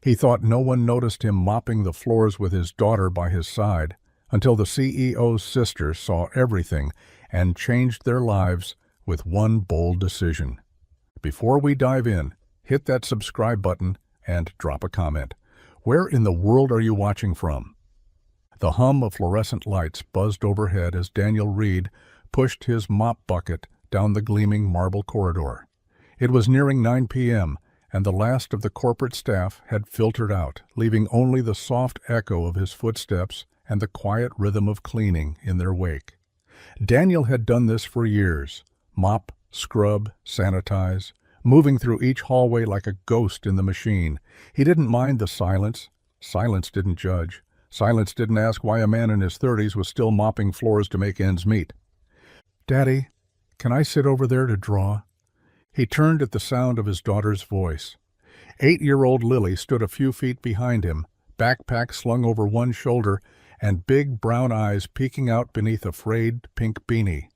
He thought no one noticed him mopping the floors with his daughter by his side until the CEO's sister saw everything and changed their lives with one bold decision. Before we dive in, hit that subscribe button and drop a comment. Where in the world are you watching from? The hum of fluorescent lights buzzed overhead as Daniel Reed pushed his mop bucket down the gleaming marble corridor. It was nearing 9 p.m., and the last of the corporate staff had filtered out, leaving only the soft echo of his footsteps and the quiet rhythm of cleaning in their wake. Daniel had done this for years: mop, scrub, sanitize, moving through each hallway like a ghost in the machine. He didn't mind the silence. Silence didn't judge. Silence didn't ask why a man in his 30s was still mopping floors to make ends meet. "Daddy, can I sit over there to draw?" He turned at the sound of his daughter's voice. 8-year-old Lily stood a few feet behind him, backpack slung over one shoulder and big brown eyes peeking out beneath a frayed pink beanie.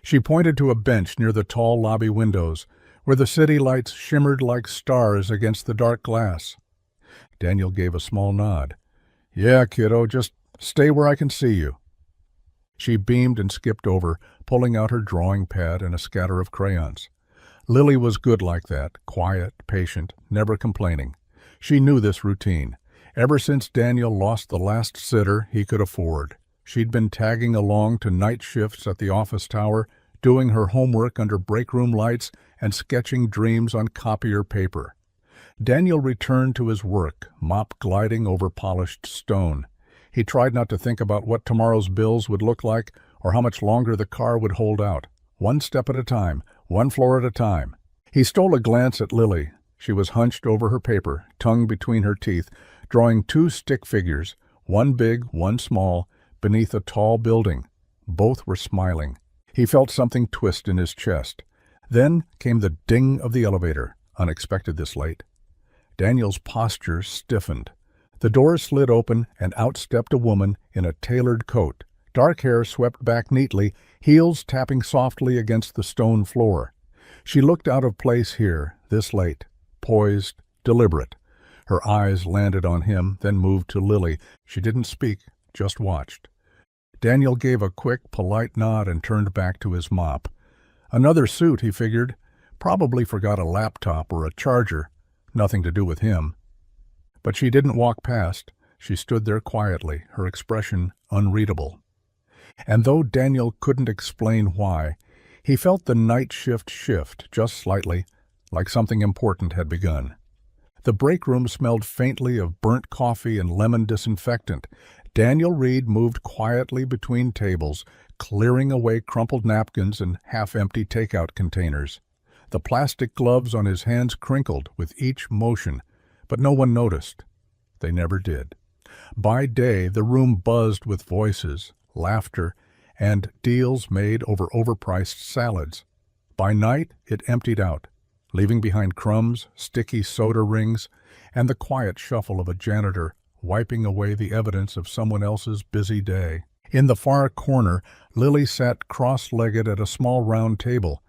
She pointed to a bench near the tall lobby windows, where the city lights shimmered like stars against the dark glass. Daniel gave a small nod. "Yeah, kiddo, just stay where I can see you." She beamed and skipped over, pulling out her drawing pad and a scatter of crayons. Lily was good like that, quiet, patient, never complaining. She knew this routine. Ever since Daniel lost the last sitter he could afford, she'd been tagging along to night shifts at the office tower, doing her homework under break room lights and sketching dreams on copier paper. Daniel returned to his work, mop gliding over polished stone. He tried not to think about what tomorrow's bills would look like or how much longer the car would hold out. One step at a time, one floor at a time. He stole a glance at Lily. She was hunched over her paper, tongue between her teeth, drawing 2 stick figures, one big, one small, beneath a tall building. Both were smiling. He felt something twist in his chest. Then came the ding of the elevator, unexpected this late. Daniel's posture stiffened. The door slid open and out stepped a woman in a tailored coat, dark hair swept back neatly, heels tapping softly against the stone floor. She looked out of place here, this late, poised, deliberate. Her eyes landed on him, then moved to Lily. She didn't speak, just watched. Daniel gave a quick, polite nod and turned back to his mop. Another suit, he figured. Probably forgot a laptop or a charger. Nothing to do with him. But she didn't walk past. She stood there quietly, her expression unreadable. And though Daniel couldn't explain why, he felt the night shift just slightly, like something important had begun. The break room smelled faintly of burnt coffee and lemon disinfectant. Daniel Reed moved quietly between tables, clearing away crumpled napkins and half-empty takeout containers. The plastic gloves on his hands crinkled with each motion, but no one noticed. They never did. By day, the room buzzed with voices, laughter, and deals made over overpriced salads. By night, it emptied out, leaving behind crumbs, sticky soda rings, and the quiet shuffle of a janitor wiping away the evidence of someone else's busy day. In the far corner, Lily sat cross-legged at a small round table.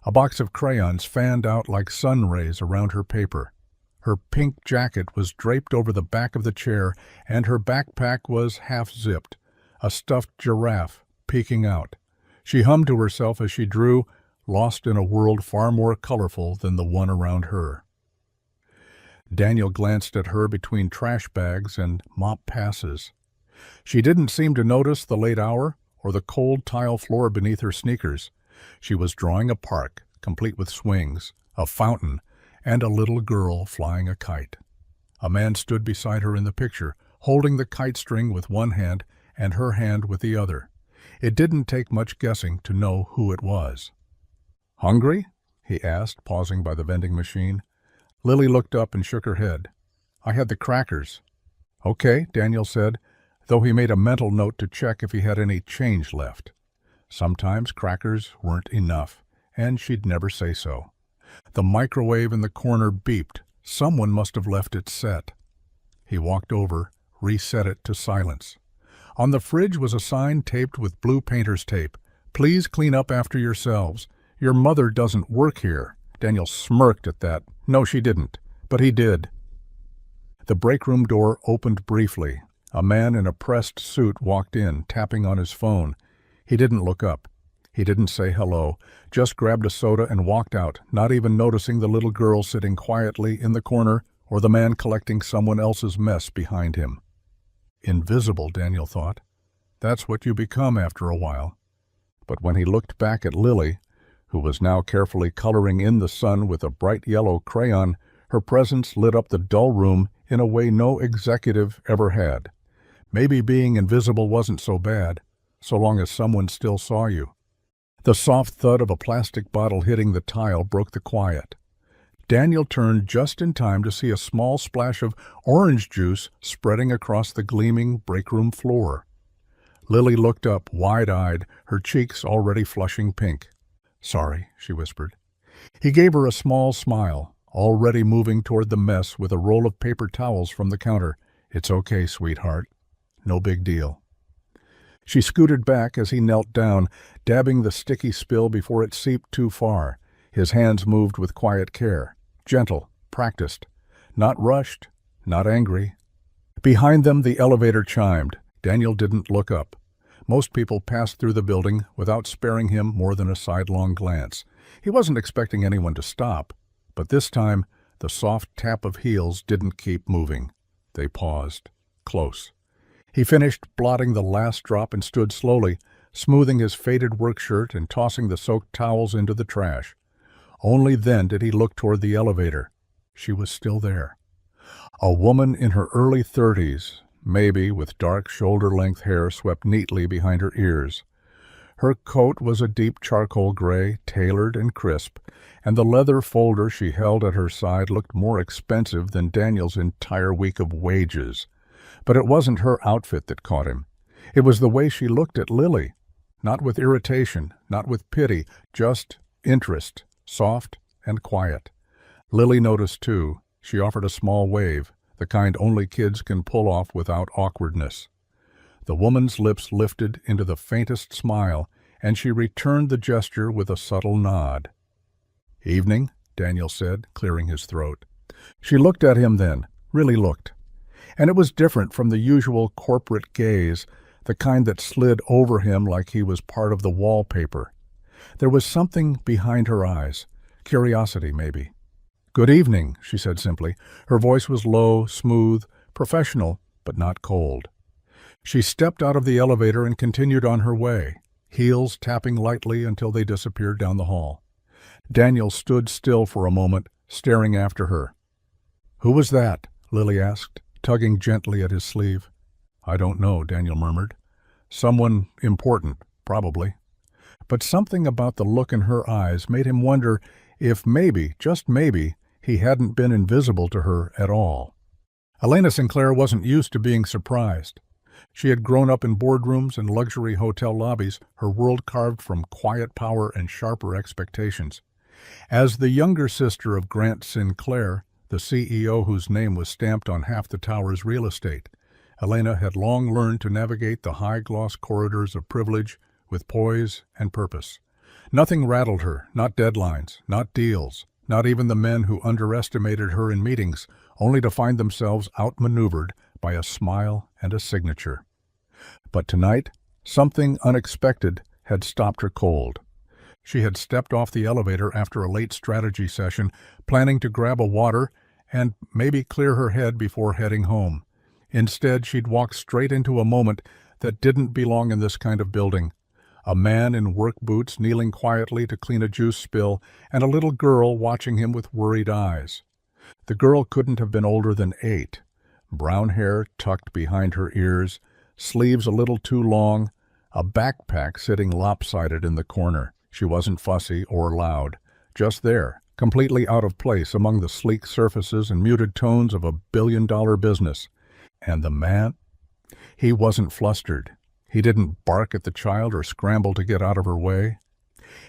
A box of crayons fanned out like sun rays around her paper. Her pink jacket was draped over the back of the chair, and her backpack was half-zipped, a stuffed giraffe peeking out. She hummed to herself as she drew, lost in a world far more colorful than the one around her. Daniel glanced at her between trash bags and mop passes. She didn't seem to notice the late hour or the cold tile floor beneath her sneakers. She was drawing a park, complete with swings, a fountain, and a little girl flying a kite. A man stood beside her in the picture, holding the kite string with one hand and her hand with the other. It didn't take much guessing to know who it was. "Hungry?" he asked, pausing by the vending machine. Lily looked up and shook her head. "I had the crackers." "Okay," Daniel said, though he made a mental note to check if he had any change left. Sometimes crackers weren't enough, and she'd never say so. The microwave in the corner beeped. Someone must have left it set. He walked over, reset it to silence. On the fridge was a sign taped with blue painter's tape. "Please clean up after yourselves. Your mother doesn't work here." Daniel smirked at that. No, she didn't. But he did. The break room door opened briefly. A man in a pressed suit walked in, tapping on his phone. He didn't look up. He didn't say hello, just grabbed a soda and walked out, not even noticing the little girl sitting quietly in the corner or the man collecting someone else's mess behind him. Invisible, Daniel thought. That's what you become after a while. But when he looked back at Lily, who was now carefully coloring in the sun with a bright yellow crayon, her presence lit up the dull room in a way no executive ever had. Maybe being invisible wasn't so bad, so long as someone still saw you. The soft thud of a plastic bottle hitting the tile broke the quiet. Daniel turned just in time to see a small splash of orange juice spreading across the gleaming break room floor. Lily looked up, wide-eyed, her cheeks already flushing pink. "Sorry," she whispered. He gave her a small smile, already moving toward the mess with a roll of paper towels from the counter. "It's okay, sweetheart. No big deal." She scooted back as he knelt down, dabbing the sticky spill before it seeped too far. His hands moved with quiet care. Gentle, practiced. Not rushed, not angry. Behind them the elevator chimed. Daniel didn't look up. Most people passed through the building without sparing him more than a sidelong glance. He wasn't expecting anyone to stop, but this time the soft tap of heels didn't keep moving. They paused. Close. He finished blotting the last drop and stood slowly, smoothing his faded work shirt and tossing the soaked towels into the trash. Only then did he look toward the elevator. She was still there. A woman in her early 30s, maybe with dark shoulder-length hair swept neatly behind her ears. Her coat was a deep charcoal gray, tailored and crisp, and the leather folder she held at her side looked more expensive than Daniel's entire week of wages. But it wasn't her outfit that caught him. It was the way she looked at Lily. Not with irritation, not with pity, just interest, soft and quiet. Lily noticed too. She offered a small wave, the kind only kids can pull off without awkwardness. The woman's lips lifted into the faintest smile, and she returned the gesture with a subtle nod. "Evening," Daniel said, clearing his throat. She looked at him then, really looked. And it was different from the usual corporate gaze, the kind that slid over him like he was part of the wallpaper. There was something behind her eyes, curiosity maybe. "Good evening," she said simply. Her voice was low, smooth, professional, but not cold. She stepped out of the elevator and continued on her way, heels tapping lightly until they disappeared down the hall. Daniel stood still for a moment, staring after her. "Who was that?" Lily asked, tugging gently at his sleeve. "I don't know," Daniel murmured. "Someone important, probably." But something about the look in her eyes made him wonder if maybe, just maybe, he hadn't been invisible to her at all. Elena Sinclair wasn't used to being surprised. She had grown up in boardrooms and luxury hotel lobbies, her world carved from quiet power and sharper expectations. As the younger sister of Grant Sinclair, the CEO whose name was stamped on half the tower's real estate, Elena had long learned to navigate the high-gloss corridors of privilege with poise and purpose. Nothing rattled her, not deadlines, not deals, not even the men who underestimated her in meetings, only to find themselves outmaneuvered by a smile and a signature. But tonight, something unexpected had stopped her cold. She had stepped off the elevator after a late strategy session, planning to grab a water and maybe clear her head before heading home. Instead, she'd walked straight into a moment that didn't belong in this kind of building. A man in work boots kneeling quietly to clean a juice spill, and a little girl watching him with worried eyes. The girl couldn't have been older than 8. Brown hair tucked behind her ears, sleeves a little too long, a backpack sitting lopsided in the corner. She wasn't fussy or loud, just there, completely out of place among the sleek surfaces and muted tones of a billion-dollar business. And the man? He wasn't flustered. He didn't bark at the child or scramble to get out of her way.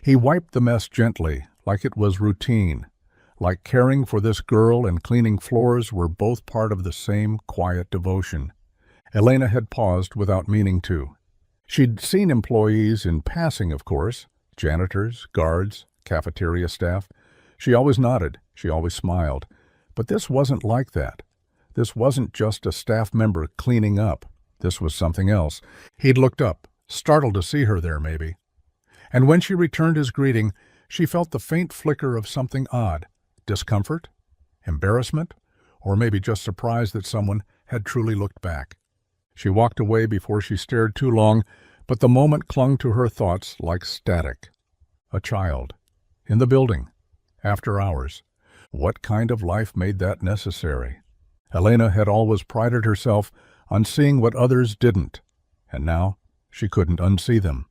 He wiped the mess gently, like it was routine, like caring for this girl and cleaning floors were both part of the same quiet devotion. Elena had paused without meaning to. She'd seen employees in passing, of course, janitors, guards, cafeteria staff. She always nodded, she always smiled. But this wasn't like that. This wasn't just a staff member cleaning up. This was something else. He'd looked up, startled to see her there maybe. And when she returned his greeting, she felt the faint flicker of something odd. Discomfort? Embarrassment? Or maybe just surprise that someone had truly looked back. She walked away before she stared too long, but the moment clung to her thoughts like static. A child. In the building. After hours. What kind of life made that necessary? Elena had always prided herself on seeing what others didn't, and now she couldn't unsee them.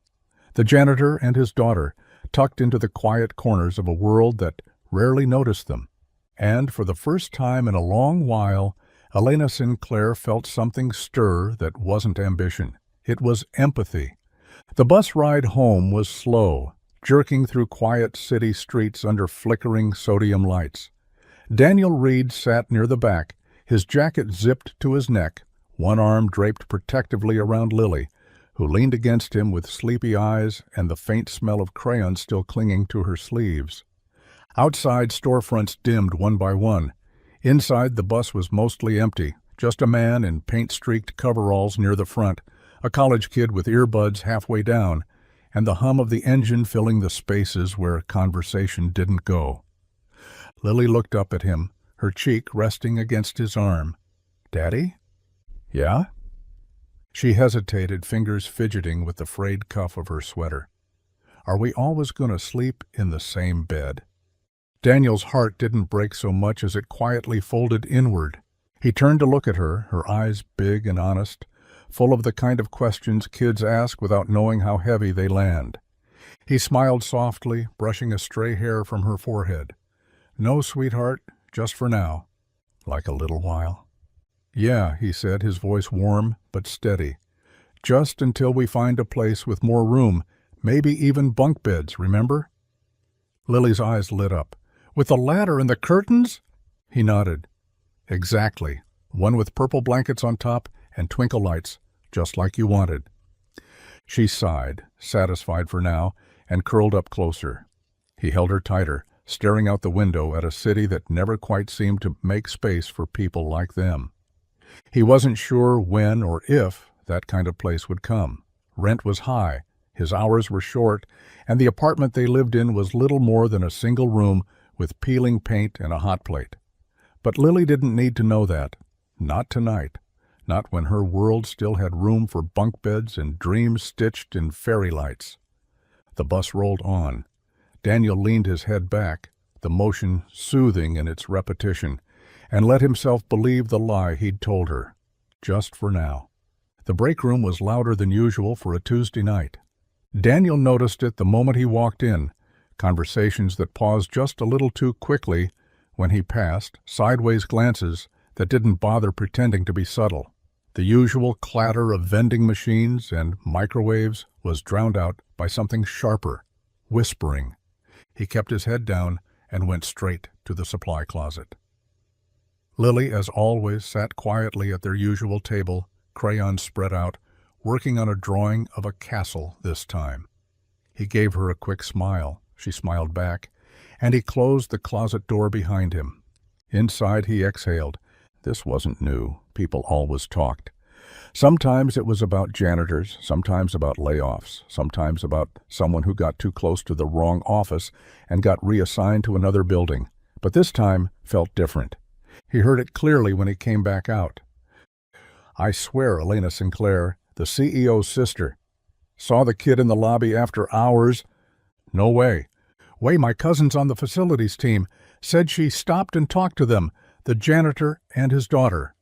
The janitor and his daughter, tucked into the quiet corners of a world that rarely noticed them. And for the first time in a long while, Elena Sinclair felt something stir that wasn't ambition. It was empathy. The bus ride home was slow, jerking through quiet city streets under flickering sodium lights. Daniel Reed sat near the back, his jacket zipped to his neck, one arm draped protectively around Lily, who leaned against him with sleepy eyes and the faint smell of crayon still clinging to her sleeves. Outside, storefronts dimmed one by one. Inside, the bus was mostly empty, just a man in paint-streaked coveralls near the front, a college kid with earbuds halfway down, and the hum of the engine filling the spaces where conversation didn't go. Lily looked up at him, her cheek resting against his arm. "Daddy?" "Yeah?" She hesitated, fingers fidgeting with the frayed cuff of her sweater. "Are we always going to sleep in the same bed?" Daniel's heart didn't break so much as it quietly folded inward. He turned to look at her, her eyes big and honest, full of the kind of questions kids ask without knowing how heavy they land. He smiled softly, brushing a stray hair from her forehead. "No, sweetheart, just for now." "Like a little while?" "Yeah," he said, his voice warm but steady. "Just until we find a place with more room, maybe even bunk beds, remember?" Lily's eyes lit up. "With the ladder and the curtains?" He nodded. "Exactly. One with purple blankets on top and twinkle lights, just like you wanted." She sighed, satisfied for now, and curled up closer. He held her tighter, staring out the window at a city that never quite seemed to make space for people like them. He wasn't sure when or if that kind of place would come. Rent was high, his hours were short, and the apartment they lived in was little more than a single room with peeling paint and a hot plate. But Lily didn't need to know that. Not tonight. Not when her world still had room for bunk beds and dreams stitched in fairy lights. The bus rolled on. Daniel leaned his head back, the motion soothing in its repetition, and let himself believe the lie he'd told her. Just for now. The break room was louder than usual for a Tuesday night. Daniel noticed it the moment he walked in, conversations that paused just a little too quickly when he passed, sideways glances that didn't bother pretending to be subtle. The usual clatter of vending machines and microwaves was drowned out by something sharper, whispering. He kept his head down and went straight to the supply closet. Lily, as always, sat quietly at their usual table, crayons spread out, working on a drawing of a castle this time. He gave her a quick smile. She smiled back, and he closed the closet door behind him. Inside he exhaled. This wasn't new. People always talked. Sometimes it was about janitors, sometimes about layoffs, sometimes about someone who got too close to the wrong office and got reassigned to another building. But this time felt different. He heard it clearly when he came back out. "I swear, Elena Sinclair, the CEO's sister. Saw the kid in the lobby after hours." "No way." "Way, my cousin's on the facilities team. Said she stopped and talked to them, the janitor and his daughter."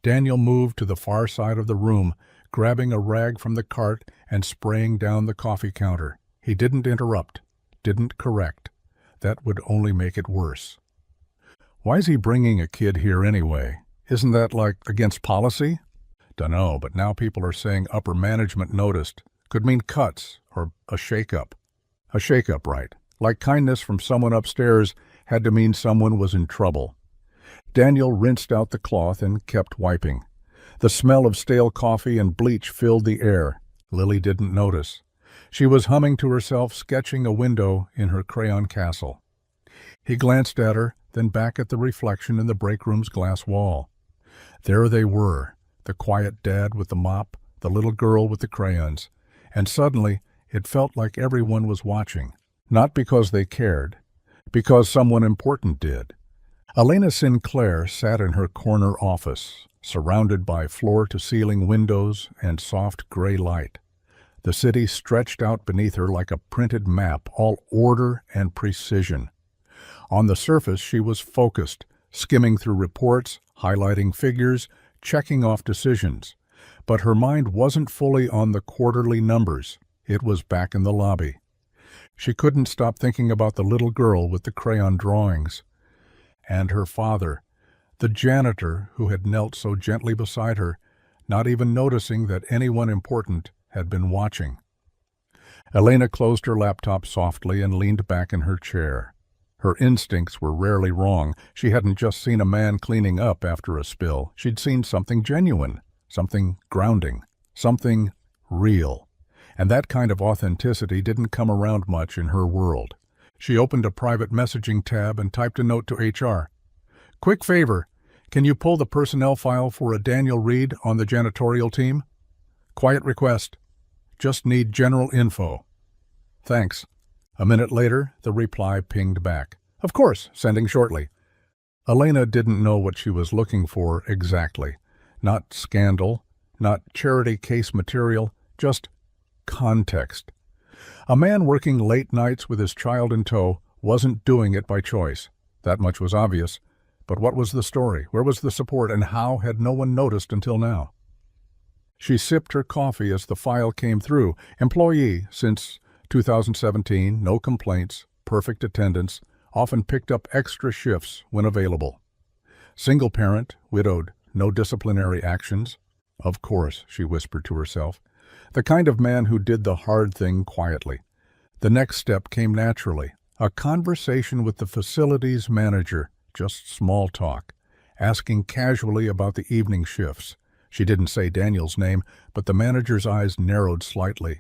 Daniel moved to the far side of the room, grabbing a rag from the cart and spraying down the coffee counter. He didn't interrupt, didn't correct. That would only make it worse. "Why's he bringing a kid here anyway? Isn't that, like, against policy?" "Dunno, but now people are saying upper management noticed. Could mean cuts or a shakeup." A shakeup, right. Like kindness from someone upstairs had to mean someone was in trouble. Daniel rinsed out the cloth and kept wiping. The smell of stale coffee and bleach filled the air. Lily didn't notice. She was humming to herself, sketching a window in her crayon castle. He glanced at her, then back at the reflection in the break room's glass wall. There they were, the quiet dad with the mop, the little girl with the crayons, and suddenly it felt like everyone was watching, not because they cared, because someone important did. Elena Sinclair sat in her corner office, surrounded by floor-to-ceiling windows and soft gray light. The city stretched out beneath her like a printed map, all order and precision. On the surface, she was focused, skimming through reports, highlighting figures, checking off decisions. But her mind wasn't fully on the quarterly numbers. It was back in the lobby. She couldn't stop thinking about the little girl with the crayon drawings. And her father, the janitor who had knelt so gently beside her, not even noticing that anyone important had been watching. Elena closed her laptop softly and leaned back in her chair. Her instincts were rarely wrong. She hadn't just seen a man cleaning up after a spill. She'd seen something genuine, something grounding, something real. And that kind of authenticity didn't come around much in her world. She opened a private messaging tab and typed a note to HR. "Quick favor, can you pull the personnel file for a Daniel Reed on the janitorial team? Quiet request. Just need general info. Thanks." A minute later, the reply pinged back. "Of course, sending shortly." Elena didn't know what she was looking for exactly. Not scandal, not charity case material, just context. A man working late nights with his child in tow wasn't doing it by choice. That much was obvious. But what was the story? Where was the support? And how had no one noticed until now? She sipped her coffee as the file came through. Employee since 2017, no complaints, perfect attendance, often picked up extra shifts when available. Single parent, widowed, no disciplinary actions. Of course, she whispered to herself. The kind of man who did the hard thing quietly. The next step came naturally. A conversation with the facilities manager, just small talk, asking casually about the evening shifts. She didn't say Daniel's name, but the manager's eyes narrowed slightly.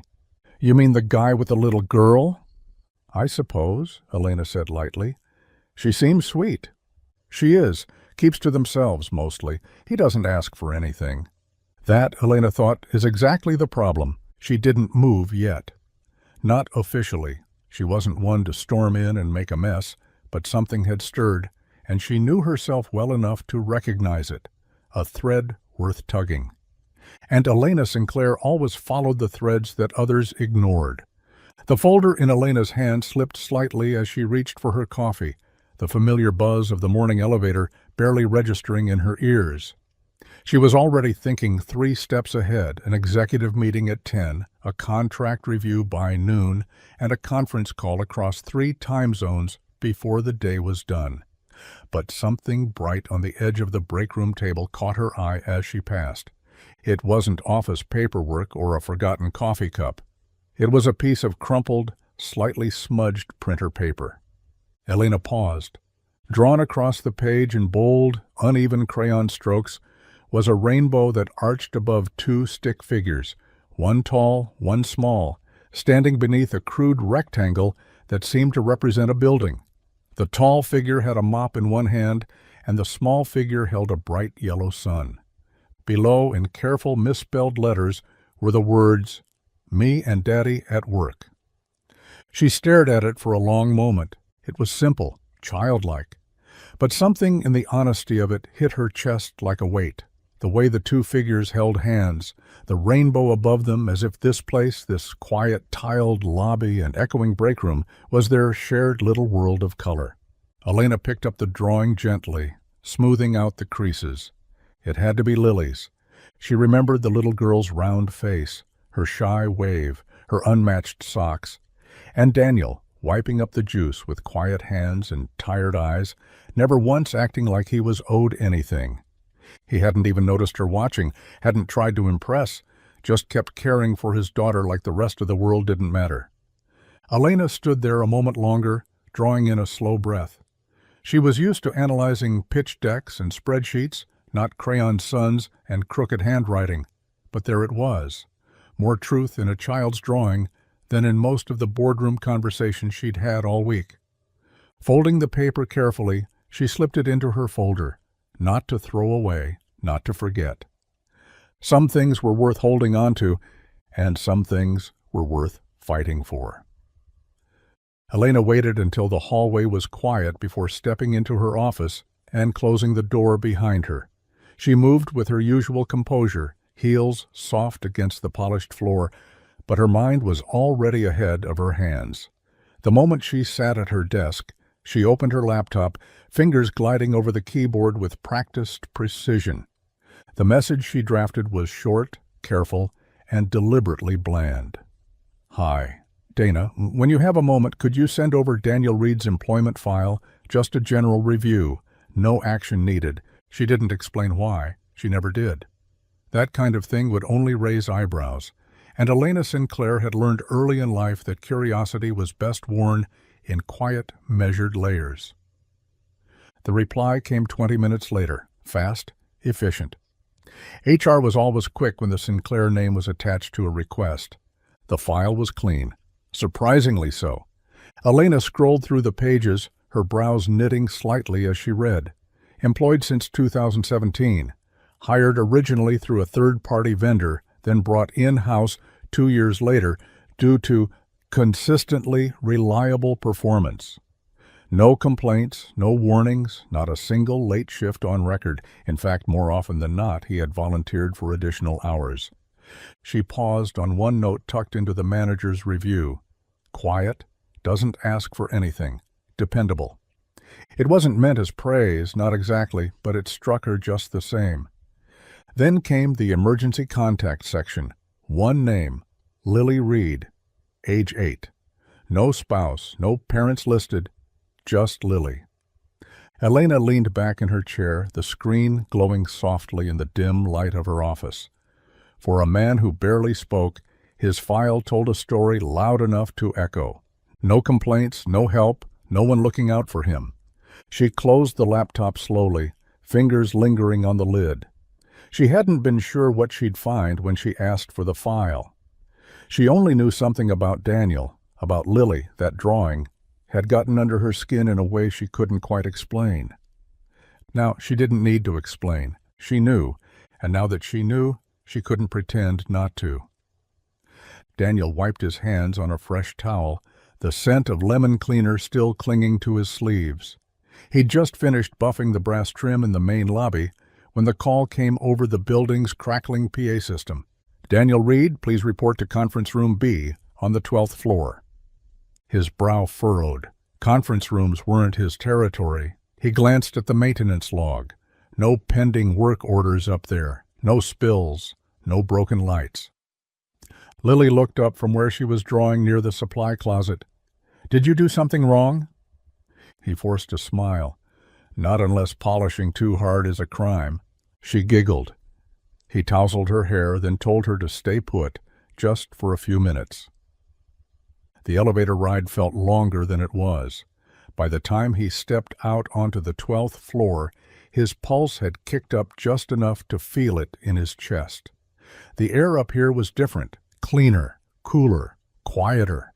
"You mean the guy with the little girl?" "I suppose," Elena said lightly. "She seems sweet." "She is. Keeps to themselves, mostly. He doesn't ask for anything." That, Elena thought, is exactly the problem. She didn't move yet. Not officially. She wasn't one to storm in and make a mess, but something had stirred, and she knew herself well enough to recognize it. A thread worth tugging. And Elena Sinclair always followed the threads that others ignored. The folder in Elena's hand slipped slightly as she reached for her coffee, the familiar buzz of the morning elevator barely registering in her ears. She was already thinking 3 steps ahead, an executive meeting at 10, a contract review by noon, and a conference call across 3 time zones before the day was done. But something bright on the edge of the break room table caught her eye as she passed. It wasn't office paperwork or a forgotten coffee cup. It was a piece of crumpled, slightly smudged printer paper. Elena paused. Drawn across the page in bold, uneven crayon strokes was a rainbow that arched above 2 stick figures, one tall, one small, standing beneath a crude rectangle that seemed to represent a building. The tall figure had a mop in one hand, and the small figure held a bright yellow sun. Below, in careful misspelled letters, were the words, "Me and Daddy at work." She stared at it for a long moment. It was simple, childlike. But something in the honesty of it hit her chest like a weight. The way the 2 figures held hands, the rainbow above them, as if this place, this quiet tiled lobby and echoing break room, was their shared little world of color. Elena picked up the drawing gently, smoothing out the creases. It had to be Lily's. She remembered the little girl's round face, her shy wave, her unmatched socks. And Daniel, wiping up the juice with quiet hands and tired eyes, never once acting like he was owed anything. He hadn't even noticed her watching, hadn't tried to impress, just kept caring for his daughter like the rest of the world didn't matter. Elena stood there a moment longer, drawing in a slow breath. She was used to analyzing pitch decks and spreadsheets, not crayon suns and crooked handwriting. But there it was, more truth in a child's drawing than in most of the boardroom conversations she'd had all week. Folding the paper carefully, she slipped it into her folder, not to throw away, not to forget. Some things were worth holding on to, and some things were worth fighting for. Elena waited until the hallway was quiet before stepping into her office and closing the door behind her. She moved with her usual composure, heels soft against the polished floor, but her mind was already ahead of her hands. The moment she sat at her desk, she opened her laptop, fingers gliding over the keyboard with practiced precision. The message she drafted was short, careful, and deliberately bland. Hi, Dana. When you have a moment, could you send over Daniel Reed's employment file? Just a general review. No action needed. She didn't explain why. She never did. That kind of thing would only raise eyebrows. And Elena Sinclair had learned early in life that curiosity was best worn in quiet, measured layers. The reply came 20 minutes later, fast, efficient. HR was always quick when the Sinclair name was attached to a request. The file was clean, surprisingly so. Elena scrolled through the pages, her brows knitting slightly as she read. Employed since 2017, hired originally through a third-party vendor, then brought in-house 2 years later due to consistently reliable performance. No complaints, no warnings, not a single late shift on record. In fact, more often than not, he had volunteered for additional hours. She paused on one note tucked into the manager's review. Quiet, doesn't ask for anything, dependable. It wasn't meant as praise, not exactly, but it struck her just the same. Then came the emergency contact section. One name, Lily Reed, age 8. No spouse, no parents listed, just Lily. Elena leaned back in her chair, the screen glowing softly in the dim light of her office. For a man who barely spoke, his file told a story loud enough to echo. No complaints, no help, no one looking out for him. She closed the laptop slowly, fingers lingering on the lid. She hadn't been sure what she'd find when she asked for the file. She only knew something about Daniel, about Lily, that drawing, had gotten under her skin in a way she couldn't quite explain. Now, she didn't need to explain. She knew, and now that she knew, she couldn't pretend not to. Daniel wiped his hands on a fresh towel, the scent of lemon cleaner still clinging to his sleeves. He'd just finished buffing the brass trim in the main lobby when the call came over the building's crackling PA system. Daniel Reed, please report to conference room B on the 12th floor. His brow furrowed. Conference rooms weren't his territory. He glanced at the maintenance log. No pending work orders up there. No spills. No broken lights. Lily looked up from where she was drawing near the supply closet. Did you do something wrong? He forced a smile. Not unless polishing too hard is a crime. She giggled. He tousled her hair, then told her to stay put, just for a few minutes. The elevator ride felt longer than it was. By the time he stepped out onto the 12th floor, his pulse had kicked up just enough to feel it in his chest. The air up here was different, cleaner, cooler, quieter.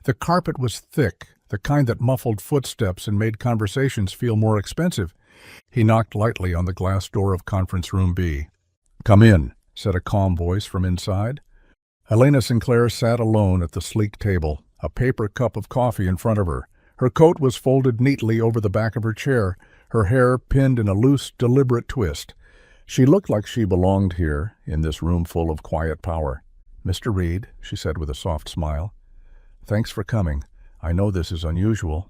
The carpet was thick, the kind that muffled footsteps and made conversations feel more expensive. He knocked lightly on the glass door of conference room B. "Come in," said a calm voice from inside. Elena Sinclair sat alone at the sleek table, a paper cup of coffee in front of her. Her coat was folded neatly over the back of her chair, her hair pinned in a loose, deliberate twist. She looked like she belonged here, in this room full of quiet power. "Mr. Reed," she said with a soft smile. "Thanks for coming. I know this is unusual."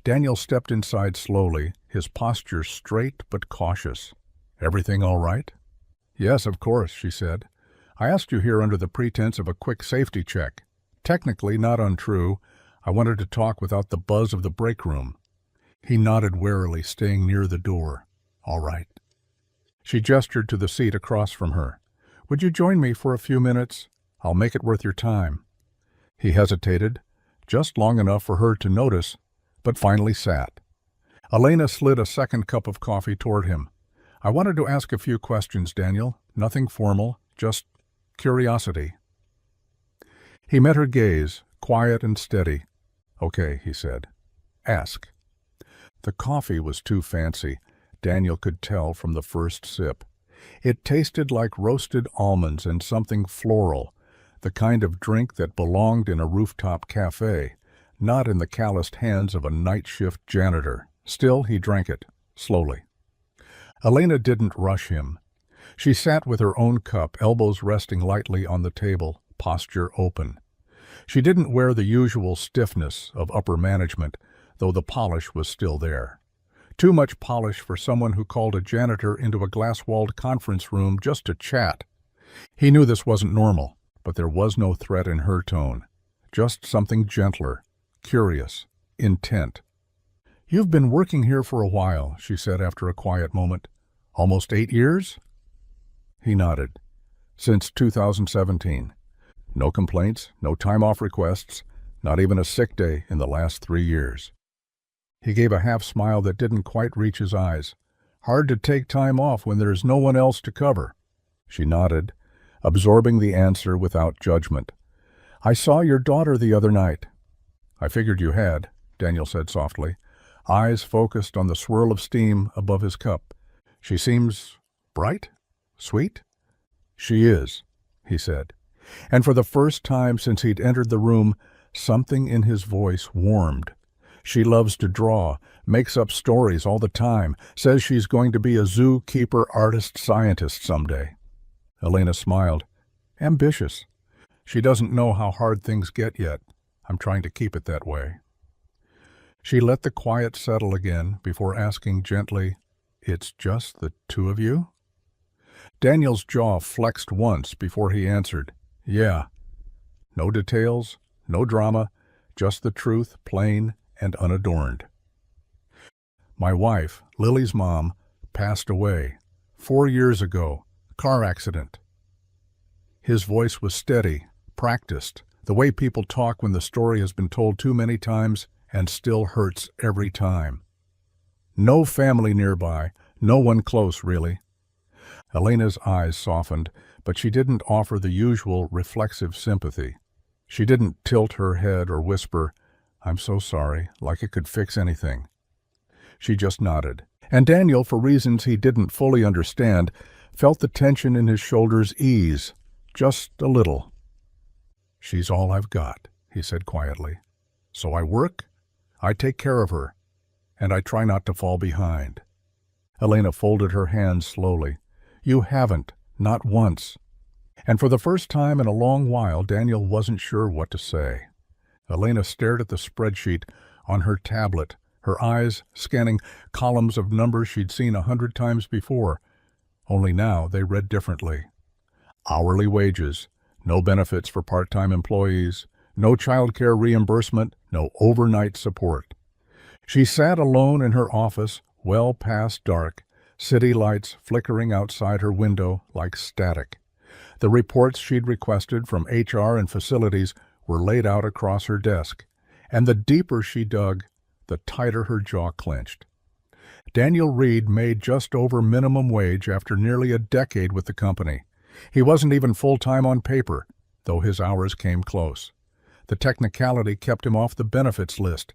Daniel stepped inside slowly, his posture straight but cautious. "Everything all right?" "Yes, of course," she said. "I asked you here under the pretense of a quick safety check. Technically not untrue. I wanted to talk without the buzz of the break room." He nodded warily, staying near the door. "All right." She gestured to the seat across from her. "Would you join me for a few minutes? I'll make it worth your time." He hesitated, just long enough for her to notice, but finally sat. Elena slid a second cup of coffee toward him. "I wanted to ask a few questions, Daniel. Nothing formal, just curiosity." He met her gaze, quiet and steady. "Okay," he said. "Ask." The coffee was too fancy. Daniel could tell from the first sip. It tasted like roasted almonds and something floral, the kind of drink that belonged in a rooftop cafe, not in the calloused hands of a night shift janitor. Still, he drank it, slowly. Elena didn't rush him. She sat with her own cup, elbows resting lightly on the table, posture open. She didn't wear the usual stiffness of upper management, though the polish was still there. Too much polish for someone who called a janitor into a glass-walled conference room just to chat. He knew this wasn't normal, but there was no threat in her tone. Just something gentler, curious, intent. "You've been working here for a while," she said after a quiet moment. "Almost 8 years?" He nodded. "Since 2017. No complaints, no time-off requests, not even a sick day in the last 3 years." He gave a half-smile that didn't quite reach his eyes. "Hard to take time off when there's no one else to cover." She nodded, absorbing the answer without judgment. "I saw your daughter the other night." "I figured you had," Daniel said softly, eyes focused on the swirl of steam above his cup. "She seems bright? Sweet?" "She is," he said. And for the first time since he'd entered the room, something in his voice warmed. "She loves to draw, makes up stories all the time, says she's going to be a zookeeper artist-scientist someday." Elena smiled. "Ambitious. She doesn't know how hard things get yet. I'm trying to keep it that way." She let the quiet settle again before asking gently, "It's just the two of you?" Daniel's jaw flexed once before he answered, "Yeah." No details, no drama, just the truth, plain and unadorned. "My wife, Lily's mom, passed away 4 years ago. Car accident." His voice was steady, practiced, the way people talk when the story has been told too many times and still hurts every time. No family nearby, no one close, really. Elena's eyes softened, but she didn't offer the usual reflexive sympathy. She didn't tilt her head or whisper, "I'm so sorry," like it could fix anything. She just nodded. And Daniel, for reasons he didn't fully understand, felt the tension in his shoulders ease, just a little. "She's all I've got," he said quietly. "So I work, I take care of her, and I try not to fall behind." Elena folded her hands slowly. "You haven't, not once." And for the first time in a long while, Daniel wasn't sure what to say. Elena stared at the spreadsheet on her tablet, her eyes scanning columns of numbers she'd seen 100 times before. Only now they read differently. Hourly wages, no benefits for part-time employees, no childcare reimbursement, no overnight support. She sat alone in her office, well past dark, city lights flickering outside her window like static. The reports she'd requested from HR and facilities were laid out across her desk, and the deeper she dug, the tighter her jaw clenched. Daniel Reed made just over minimum wage after nearly a decade with the company. He wasn't even full-time on paper, though his hours came close. The technicality kept him off the benefits list,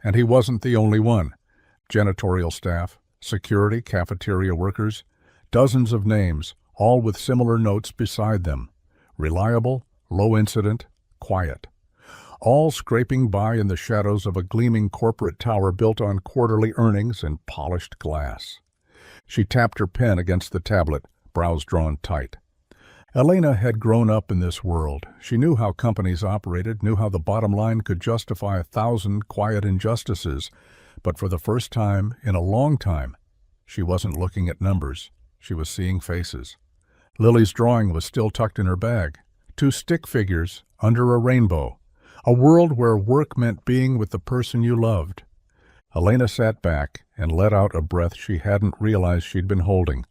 and he wasn't the only one. Janitorial staff, security, cafeteria workers, dozens of names, all with similar notes beside them. Reliable, low incident, quiet. All scraping by in the shadows of a gleaming corporate tower built on quarterly earnings and polished glass. She tapped her pen against the tablet, brows drawn tight. Elena had grown up in this world. She knew how companies operated, knew how the bottom line could justify 1,000 quiet injustices, but for the first time in a long time, she wasn't looking at numbers. She was seeing faces. Lily's drawing was still tucked in her bag. 2 stick figures under a rainbow. A world where work meant being with the person you loved. Elena sat back and let out a breath she hadn't realized she'd been holding.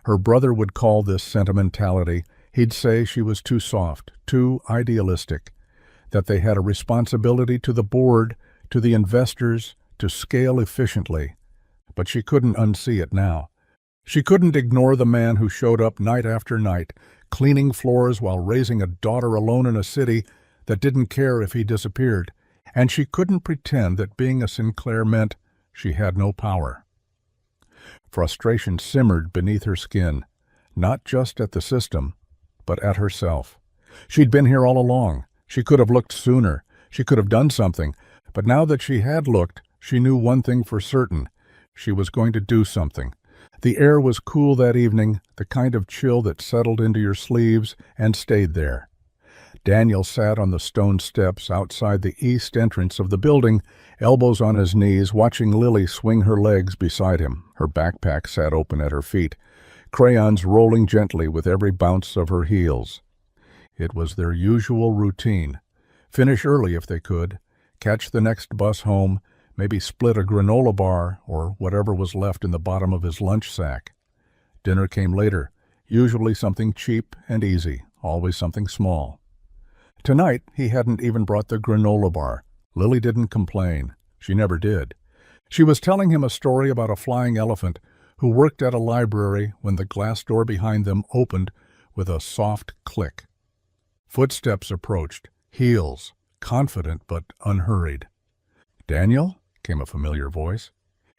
Her brother would call this sentimentality. He'd say she was too soft, too idealistic, that they had a responsibility to the board, to the investors, to scale efficiently. But she couldn't unsee it now. She couldn't ignore the man who showed up night after night, cleaning floors while raising a daughter alone in a city that didn't care if he disappeared, and she couldn't pretend that being a Sinclair meant she had no power. Frustration simmered beneath her skin, not just at the system, but at herself. She'd been here all along. She could have looked sooner. She could have done something. But now that she had looked, she knew one thing for certain. She was going to do something. The air was cool that evening, the kind of chill that settled into your sleeves and stayed there. Daniel sat on the stone steps outside the east entrance of the building, elbows on his knees, watching Lily swing her legs beside him. Her backpack sat open at her feet, crayons rolling gently with every bounce of her heels. It was their usual routine. Finish early if they could, catch the next bus home, maybe split a granola bar or whatever was left in the bottom of his lunch sack. Dinner came later, usually something cheap and easy, always something small. Tonight, he hadn't even brought the granola bar. Lily didn't complain. She never did. She was telling him a story about a flying elephant who worked at a library when the glass door behind them opened with a soft click. Footsteps approached, heels, confident but unhurried. "Daniel?" came a familiar voice.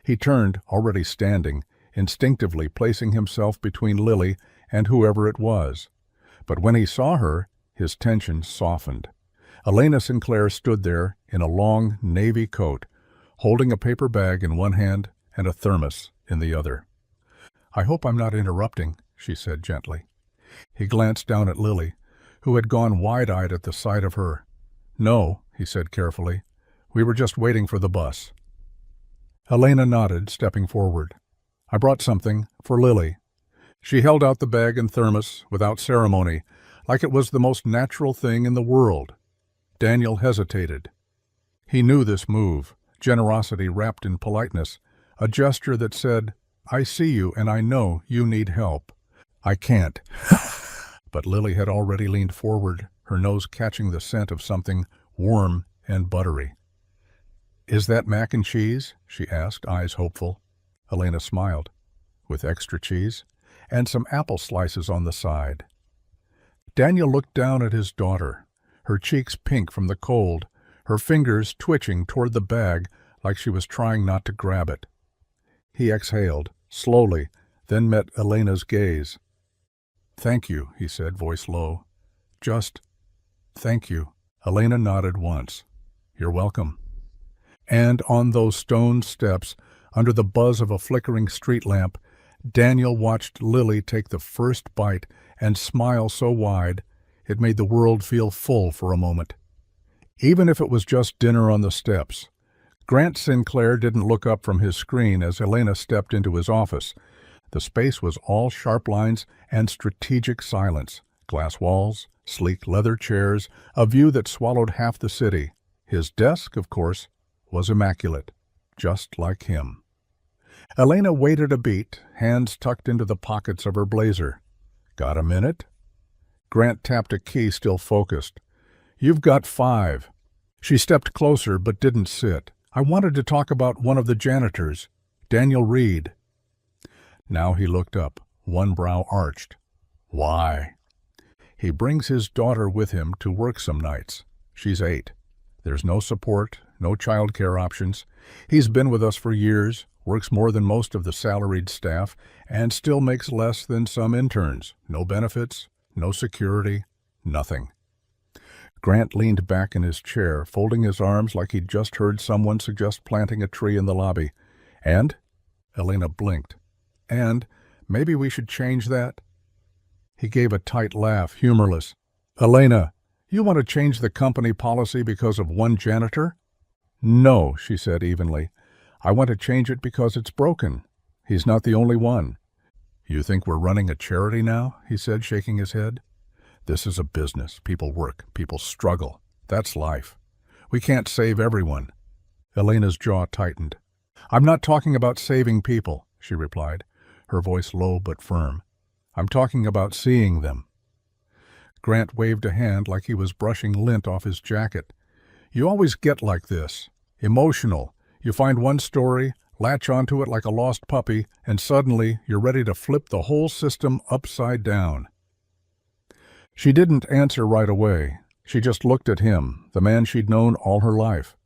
He turned, already standing, instinctively placing himself between Lily and whoever it was. But when he saw her, his tension softened. Elena Sinclair stood there in a long navy coat, holding a paper bag in one hand and a thermos in the other. "I hope I'm not interrupting," she said gently. He glanced down at Lily, who had gone wide-eyed at the sight of her. "No," he said carefully. "We were just waiting for the bus." Elena nodded, stepping forward. "I brought something for Lily." She held out the bag and thermos without ceremony, like it was the most natural thing in the world. Daniel hesitated. He knew this move, generosity wrapped in politeness, a gesture that said, "I see you and I know you need help." "I can't." But Lily had already leaned forward, her nose catching the scent of something warm and buttery. "Is that mac and cheese?" she asked, eyes hopeful. Elena smiled. "With extra cheese? And some apple slices on the side." Daniel looked down at his daughter, her cheeks pink from the cold, her fingers twitching toward the bag like she was trying not to grab it. He exhaled, slowly, then met Elena's gaze. "Thank you," he said, voice low. "Just, thank you." Elena nodded once. "You're welcome." And on those stone steps, under the buzz of a flickering street lamp, Daniel watched Lily take the first bite and smile so wide it made the world feel full for a moment. Even if it was just dinner on the steps. Grant Sinclair didn't look up from his screen as Elena stepped into his office. The space was all sharp lines and strategic silence. Glass walls, sleek leather chairs, a view that swallowed half the city. His desk, of course, was immaculate, just like him. Elena waited a beat, hands tucked into the pockets of her blazer. "Got a minute?" Grant tapped a key, still focused. "You've got 5. She stepped closer but didn't sit. "I wanted to talk about one of the janitors, Daniel Reed." Now he looked up, one brow arched. "Why?" "He brings his daughter with him to work some nights. She's 8. There's no support, no child care options. He's been with us for years, works more than most of the salaried staff, and still makes less than some interns. No benefits, no security, nothing." Grant leaned back in his chair, folding his arms like he'd just heard someone suggest planting a tree in the lobby. "And?" Elena blinked. "And maybe we should change that?" He gave a tight laugh, humorless. "Elena, you want to change the company policy because of one janitor?" "No," she said evenly. "I want to change it because it's broken. He's not the only one." "You think we're running a charity now?" he said, shaking his head. "This is a business. People work. People struggle. That's life. We can't save everyone." Elena's jaw tightened. "I'm not talking about saving people," she replied, her voice low but firm. "I'm talking about seeing them." Grant waved a hand like he was brushing lint off his jacket. "You always get like this. Emotional. You find one story, latch onto it like a lost puppy, and suddenly you're ready to flip the whole system upside down." She didn't answer right away. She just looked at him, the man she'd known all her life.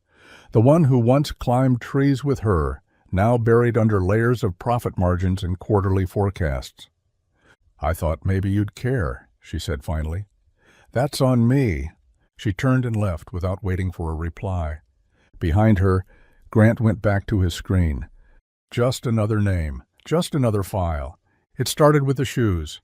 The one who once climbed trees with her, now buried under layers of profit margins and quarterly forecasts. "I thought maybe you'd care," she said finally. "That's on me." She turned and left without waiting for a reply. Behind her, Grant went back to his screen. Just another name, just another file. It started with the shoes.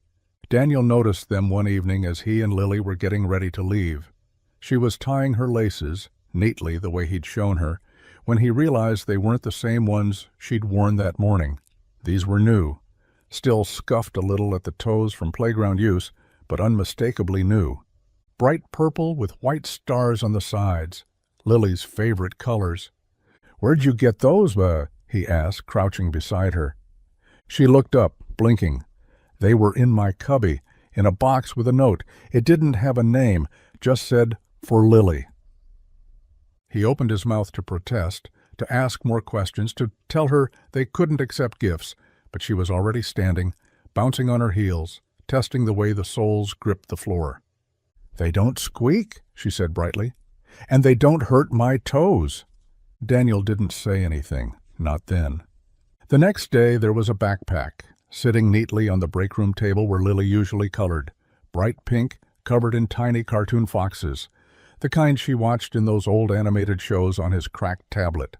Daniel noticed them one evening as he and Lily were getting ready to leave. She was tying her laces, neatly the way he'd shown her, when he realized they weren't the same ones she'd worn that morning. These were new, still scuffed a little at the toes from playground use, but unmistakably new. Bright purple with white stars on the sides, Lily's favorite colors. "Where'd you get those, he asked, crouching beside her. She looked up, blinking. "They were in my cubby, in a box with a note. It didn't have a name, just said, 'For Lily.'" He opened his mouth to protest, to ask more questions, to tell her they couldn't accept gifts, but she was already standing, bouncing on her heels, testing the way the soles gripped the floor. "They don't squeak," she said brightly, "and they don't hurt my toes." Daniel didn't say anything, not then. The next day there was a backpack, sitting neatly on the break room table where Lily usually colored, bright pink, covered in tiny cartoon foxes, the kind she watched in those old animated shows on his cracked tablet.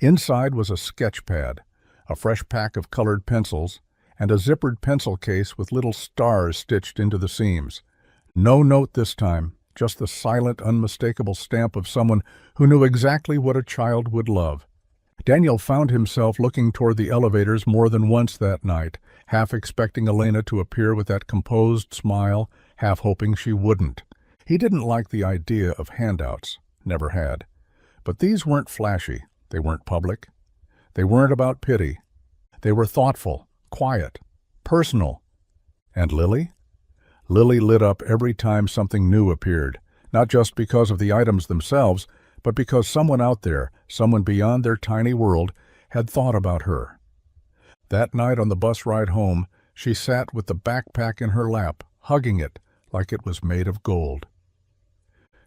Inside was a sketch pad, a fresh pack of colored pencils, and a zippered pencil case with little stars stitched into the seams. No note this time, just the silent, unmistakable stamp of someone who knew exactly what a child would love. Daniel found himself looking toward the elevators more than once that night, half expecting Elena to appear with that composed smile, half hoping she wouldn't. He didn't like the idea of handouts, never had. But these weren't flashy, they weren't public. They weren't about pity. They were thoughtful, quiet, personal. And Lily? Lily lit up every time something new appeared, not just because of the items themselves, but because someone out there, someone beyond their tiny world, had thought about her. That night on the bus ride home, she sat with the backpack in her lap, hugging it like it was made of gold.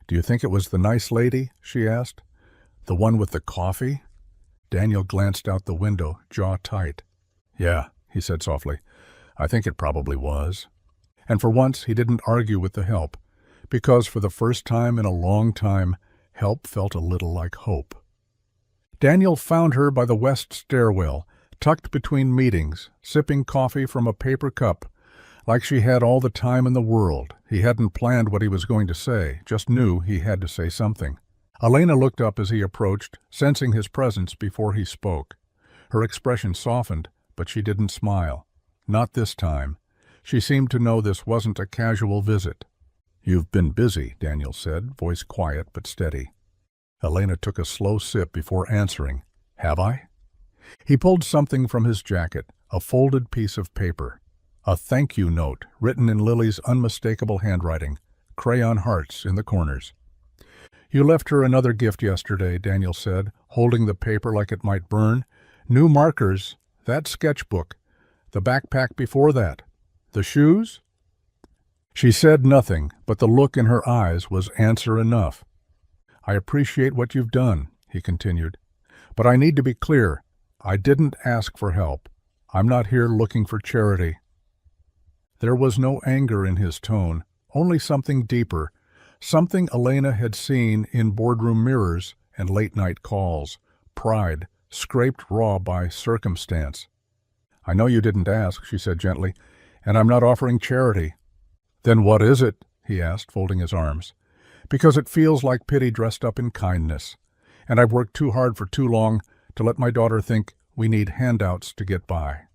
"Do you think it was the nice lady?" she asked. "The one with the coffee?" Daniel glanced out the window, jaw tight. "Yeah," he said softly. "I think it probably was." And for once he didn't argue with the help, because for the first time in a long time, help felt a little like hope. Daniel found her by the west stairwell, tucked between meetings, sipping coffee from a paper cup, like she had all the time in the world. He hadn't planned what he was going to say, just knew he had to say something. Elena looked up as he approached, sensing his presence before he spoke. Her expression softened, but she didn't smile. Not this time. She seemed to know this wasn't a casual visit. "You've been busy," Daniel said, voice quiet but steady. Elena took a slow sip before answering. "Have I?" He pulled something from his jacket, a folded piece of paper. A thank you note written in Lily's unmistakable handwriting, crayon hearts in the corners. "You left her another gift yesterday," Daniel said, holding the paper like it might burn. "New markers, that sketchbook, the backpack before that. The shoes?" She said nothing, but the look in her eyes was answer enough. "I appreciate what you've done," he continued. "But I need to be clear. I didn't ask for help. I'm not here looking for charity." There was no anger in his tone, only something deeper, something Elena had seen in boardroom mirrors and late-night calls, pride, scraped raw by circumstance. "I know you didn't ask," she said gently, "and I'm not offering charity." "Then what is it?" he asked, folding his arms. "Because it feels like pity dressed up in kindness, and I've worked too hard for too long to let my daughter think we need handouts to get by."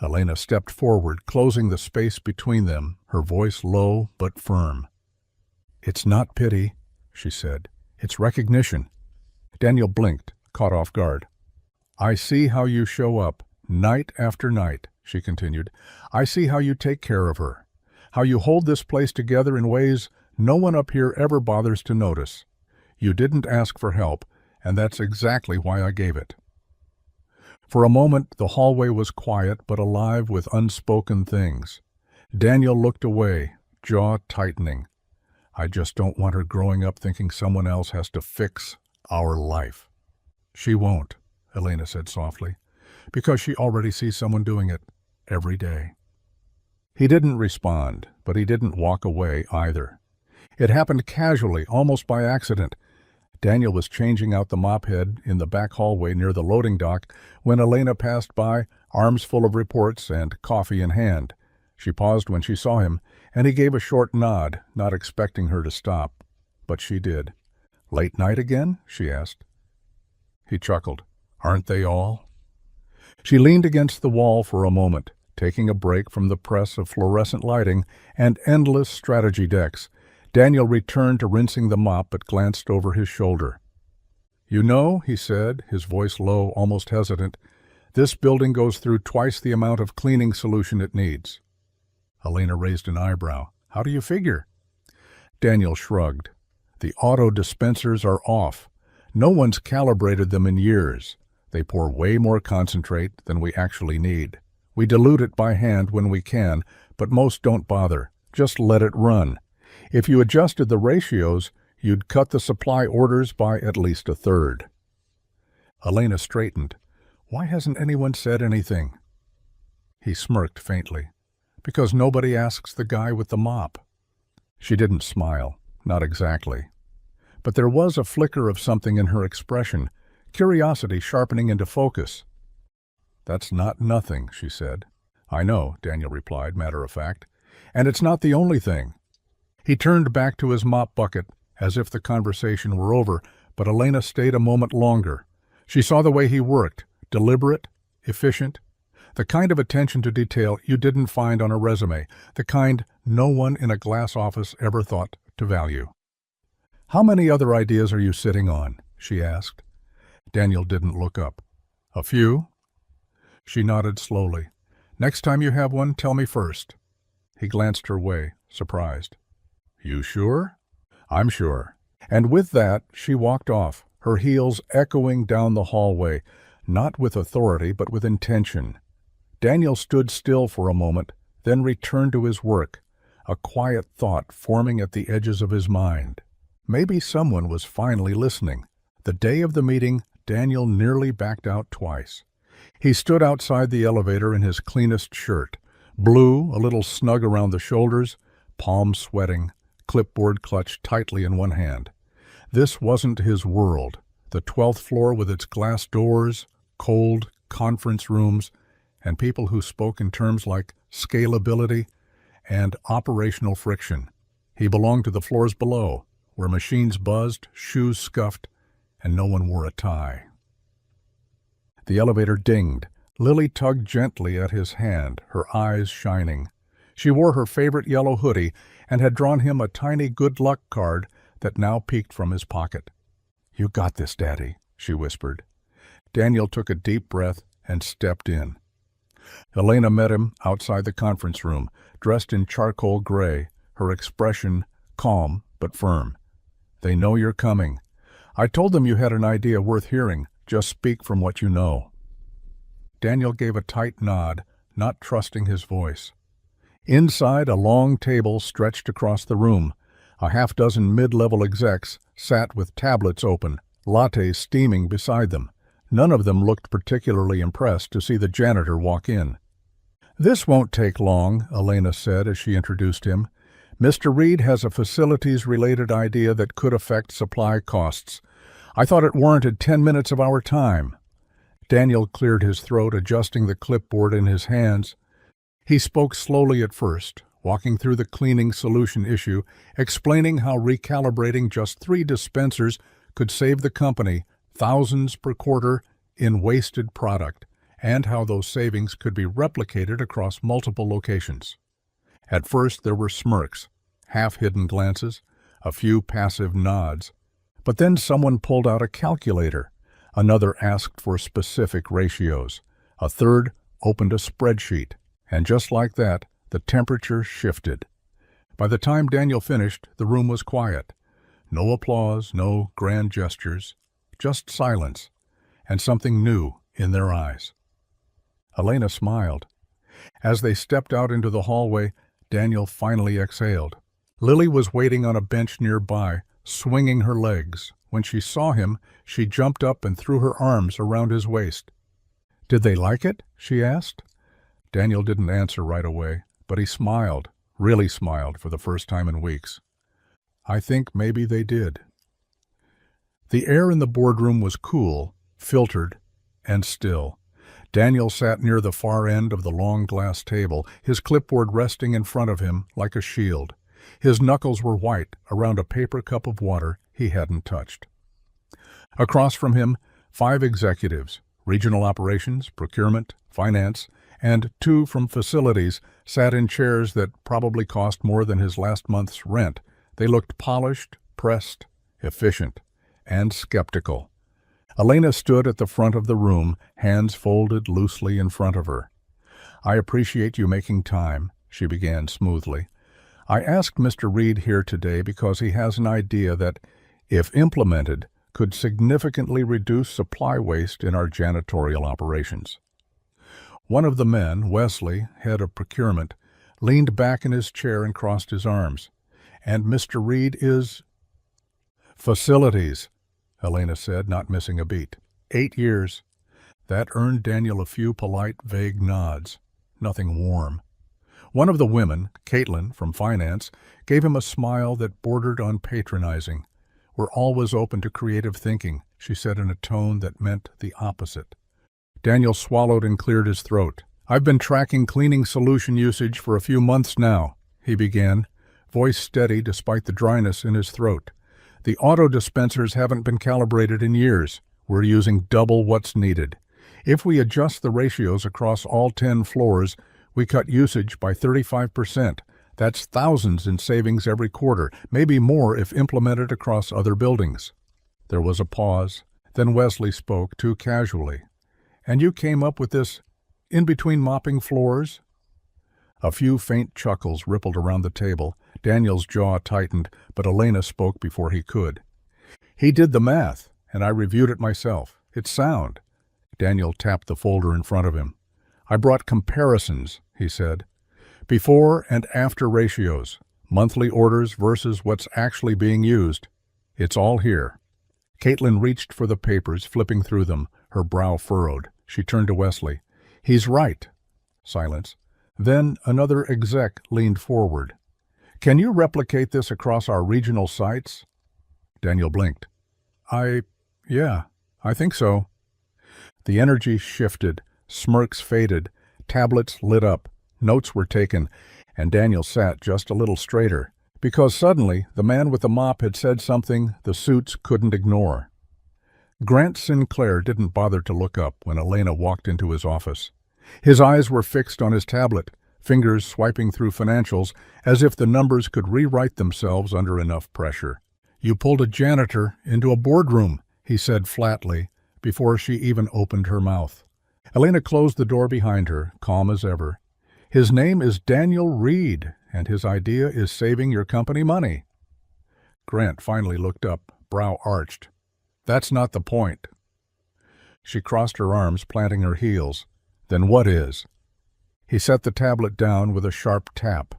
Elena stepped forward, closing the space between them, her voice low but firm. "It's not pity," she said. "It's recognition." Daniel blinked, caught off guard. "I see how you show up, night after night," she continued. "I see how you take care of her, how you hold this place together in ways no one up here ever bothers to notice. You didn't ask for help, and that's exactly why I gave it." For a moment, the hallway was quiet but alive with unspoken things. Daniel looked away, jaw tightening. "I just don't want her growing up thinking someone else has to fix our life." "She won't," Elena said softly. Because she already sees someone doing it every day. He didn't respond, but he didn't walk away either. It happened casually, almost by accident. Daniel was changing out the mop head in the back hallway near the loading dock when Elena passed by, arms full of reports and coffee in hand. She paused when she saw him, and he gave a short nod, not expecting her to stop. But she did. "Late night again?" she asked. He chuckled. "Aren't they all?" She leaned against the wall for a moment, taking a break from the press of fluorescent lighting and endless strategy decks. Daniel returned to rinsing the mop but glanced over his shoulder. "You know," he said, his voice low, almost hesitant, "this building goes through twice the amount of cleaning solution it needs." Elena raised an eyebrow. "How do you figure?" Daniel shrugged. "The auto dispensers are off. No one's calibrated them in years. They pour way more concentrate than we actually need. We dilute it by hand when we can, but most don't bother. Just let it run. If you adjusted the ratios, you'd cut the supply orders by at least a third." Elena straightened. "Why hasn't anyone said anything?" He smirked faintly. "Because nobody asks the guy with the mop." She didn't smile. Not exactly. But there was a flicker of something in her expression, curiosity sharpening into focus. "That's not nothing," she said. "I know," Daniel replied, matter of fact. "And it's not the only thing." He turned back to his mop bucket, as if the conversation were over, but Elena stayed a moment longer. She saw the way he worked, deliberate, efficient, the kind of attention to detail you didn't find on a resume, the kind no one in a glass office ever thought to value. "How many other ideas are you sitting on?" she asked. Daniel didn't look up. "A few?" She nodded slowly. "Next time you have one, tell me first." He glanced her way, surprised. "You sure?" "I'm sure." And with that, she walked off, her heels echoing down the hallway, not with authority but with intention. Daniel stood still for a moment, then returned to his work, a quiet thought forming at the edges of his mind. Maybe someone was finally listening. The day of the meeting, Daniel nearly backed out twice. He stood outside the elevator in his cleanest shirt, blue, a little snug around the shoulders, palms sweating, clipboard clutched tightly in one hand. This wasn't his world. The 12th floor with its glass doors, cold conference rooms, and people who spoke in terms like scalability and operational friction. He belonged to the floors below, where machines buzzed, shoes scuffed, and no one wore a tie. The elevator dinged. Lily tugged gently at his hand, her eyes shining. She wore her favorite yellow hoodie and had drawn him a tiny good luck card that now peeked from his pocket. "You got this, Daddy," she whispered. Daniel took a deep breath and stepped in. Elena met him outside the conference room, dressed in charcoal gray, her expression calm but firm. "They know you're coming. I told them you had an idea worth hearing. Just speak from what you know." Daniel gave a tight nod, not trusting his voice. Inside, a long table stretched across the room. A half-dozen mid-level execs sat with tablets open, lattes steaming beside them. None of them looked particularly impressed to see the janitor walk in. "This won't take long," Elena said as she introduced him. "Mr. Reed has a facilities-related idea that could affect supply costs. I thought it warranted 10 minutes of our time." Daniel cleared his throat, adjusting the clipboard in his hands. He spoke slowly at first, walking through the cleaning solution issue, explaining how recalibrating just 3 dispensers could save the company thousands per quarter in wasted product, and how those savings could be replicated across multiple locations. At first there were smirks, half-hidden glances, a few passive nods. But then someone pulled out a calculator. Another asked for specific ratios. A third opened a spreadsheet. And just like that, the temperature shifted. By the time Daniel finished, the room was quiet. No applause, no grand gestures, just silence, and something new in their eyes. Elena smiled. As they stepped out into the hallway, Daniel finally exhaled. Lily was waiting on a bench nearby, swinging her legs, When she saw him, she jumped up and threw her arms around his waist. "Did they like it?" she asked. Daniel didn't answer right away, but he smiled, really smiled for the first time in weeks. "I think maybe they did." The air in the boardroom was cool, filtered, and still. Daniel sat near the far end of the long glass table, his clipboard resting in front of him like a shield. His knuckles were white around a paper cup of water he hadn't touched. Across from him, 5 executives, regional operations, procurement, finance, and 2 from facilities, sat in chairs that probably cost more than his last month's rent. They looked polished, pressed, efficient, and skeptical. Elena stood at the front of the room, hands folded loosely in front of her. "I appreciate you making time," she began smoothly. "I asked Mr. Reed here today because he has an idea that, if implemented, could significantly reduce supply waste in our janitorial operations." One of the men, Wesley, head of procurement, leaned back in his chair and crossed his arms. "And Mr. Reed is—" "Facilities," Elena said, not missing a beat. 8 years. That earned Daniel a few polite, vague nods. Nothing warm. One of the women, Caitlin, from finance, gave him a smile that bordered on patronizing. "We're always open to creative thinking," she said in a tone that meant the opposite. Daniel swallowed and cleared his throat. "I've been tracking cleaning solution usage for a few months now," he began, voice steady despite the dryness in his throat. "The auto dispensers haven't been calibrated in years. We're using double what's needed. If we adjust the ratios across all 10 floors, we cut usage by 35%. That's thousands in savings every quarter, maybe more if implemented across other buildings." There was a pause. Then Wesley spoke, too casually. "And you came up with this in between mopping floors?" A few faint chuckles rippled around the table. Daniel's jaw tightened, but Elena spoke before he could. "He did the math, and I reviewed it myself. It's sound." Daniel tapped the folder in front of him. "I brought comparisons," he said. "Before and after ratios, monthly orders versus what's actually being used. It's all here." Caitlin reached for the papers, flipping through them, her brow furrowed. She turned to Wesley. "He's right." Silence. Then another exec leaned forward. "Can you replicate this across our regional sites?" Daniel blinked. Yeah, I think so." The energy shifted, smirks faded, tablets lit up, notes were taken, and Daniel sat just a little straighter, because suddenly the man with the mop had said something the suits couldn't ignore. Grant Sinclair didn't bother to look up when Elena walked into his office. His eyes were fixed on his tablet, fingers swiping through financials as if the numbers could rewrite themselves under enough pressure. "You pulled a janitor into a boardroom," he said flatly, before she even opened her mouth. Elena closed the door behind her, calm as ever. "His name is Daniel Reed, and his idea is saving your company money." Grant finally looked up, brow arched. "That's not the point." She crossed her arms, planting her heels. "Then what is?" He set the tablet down with a sharp tap.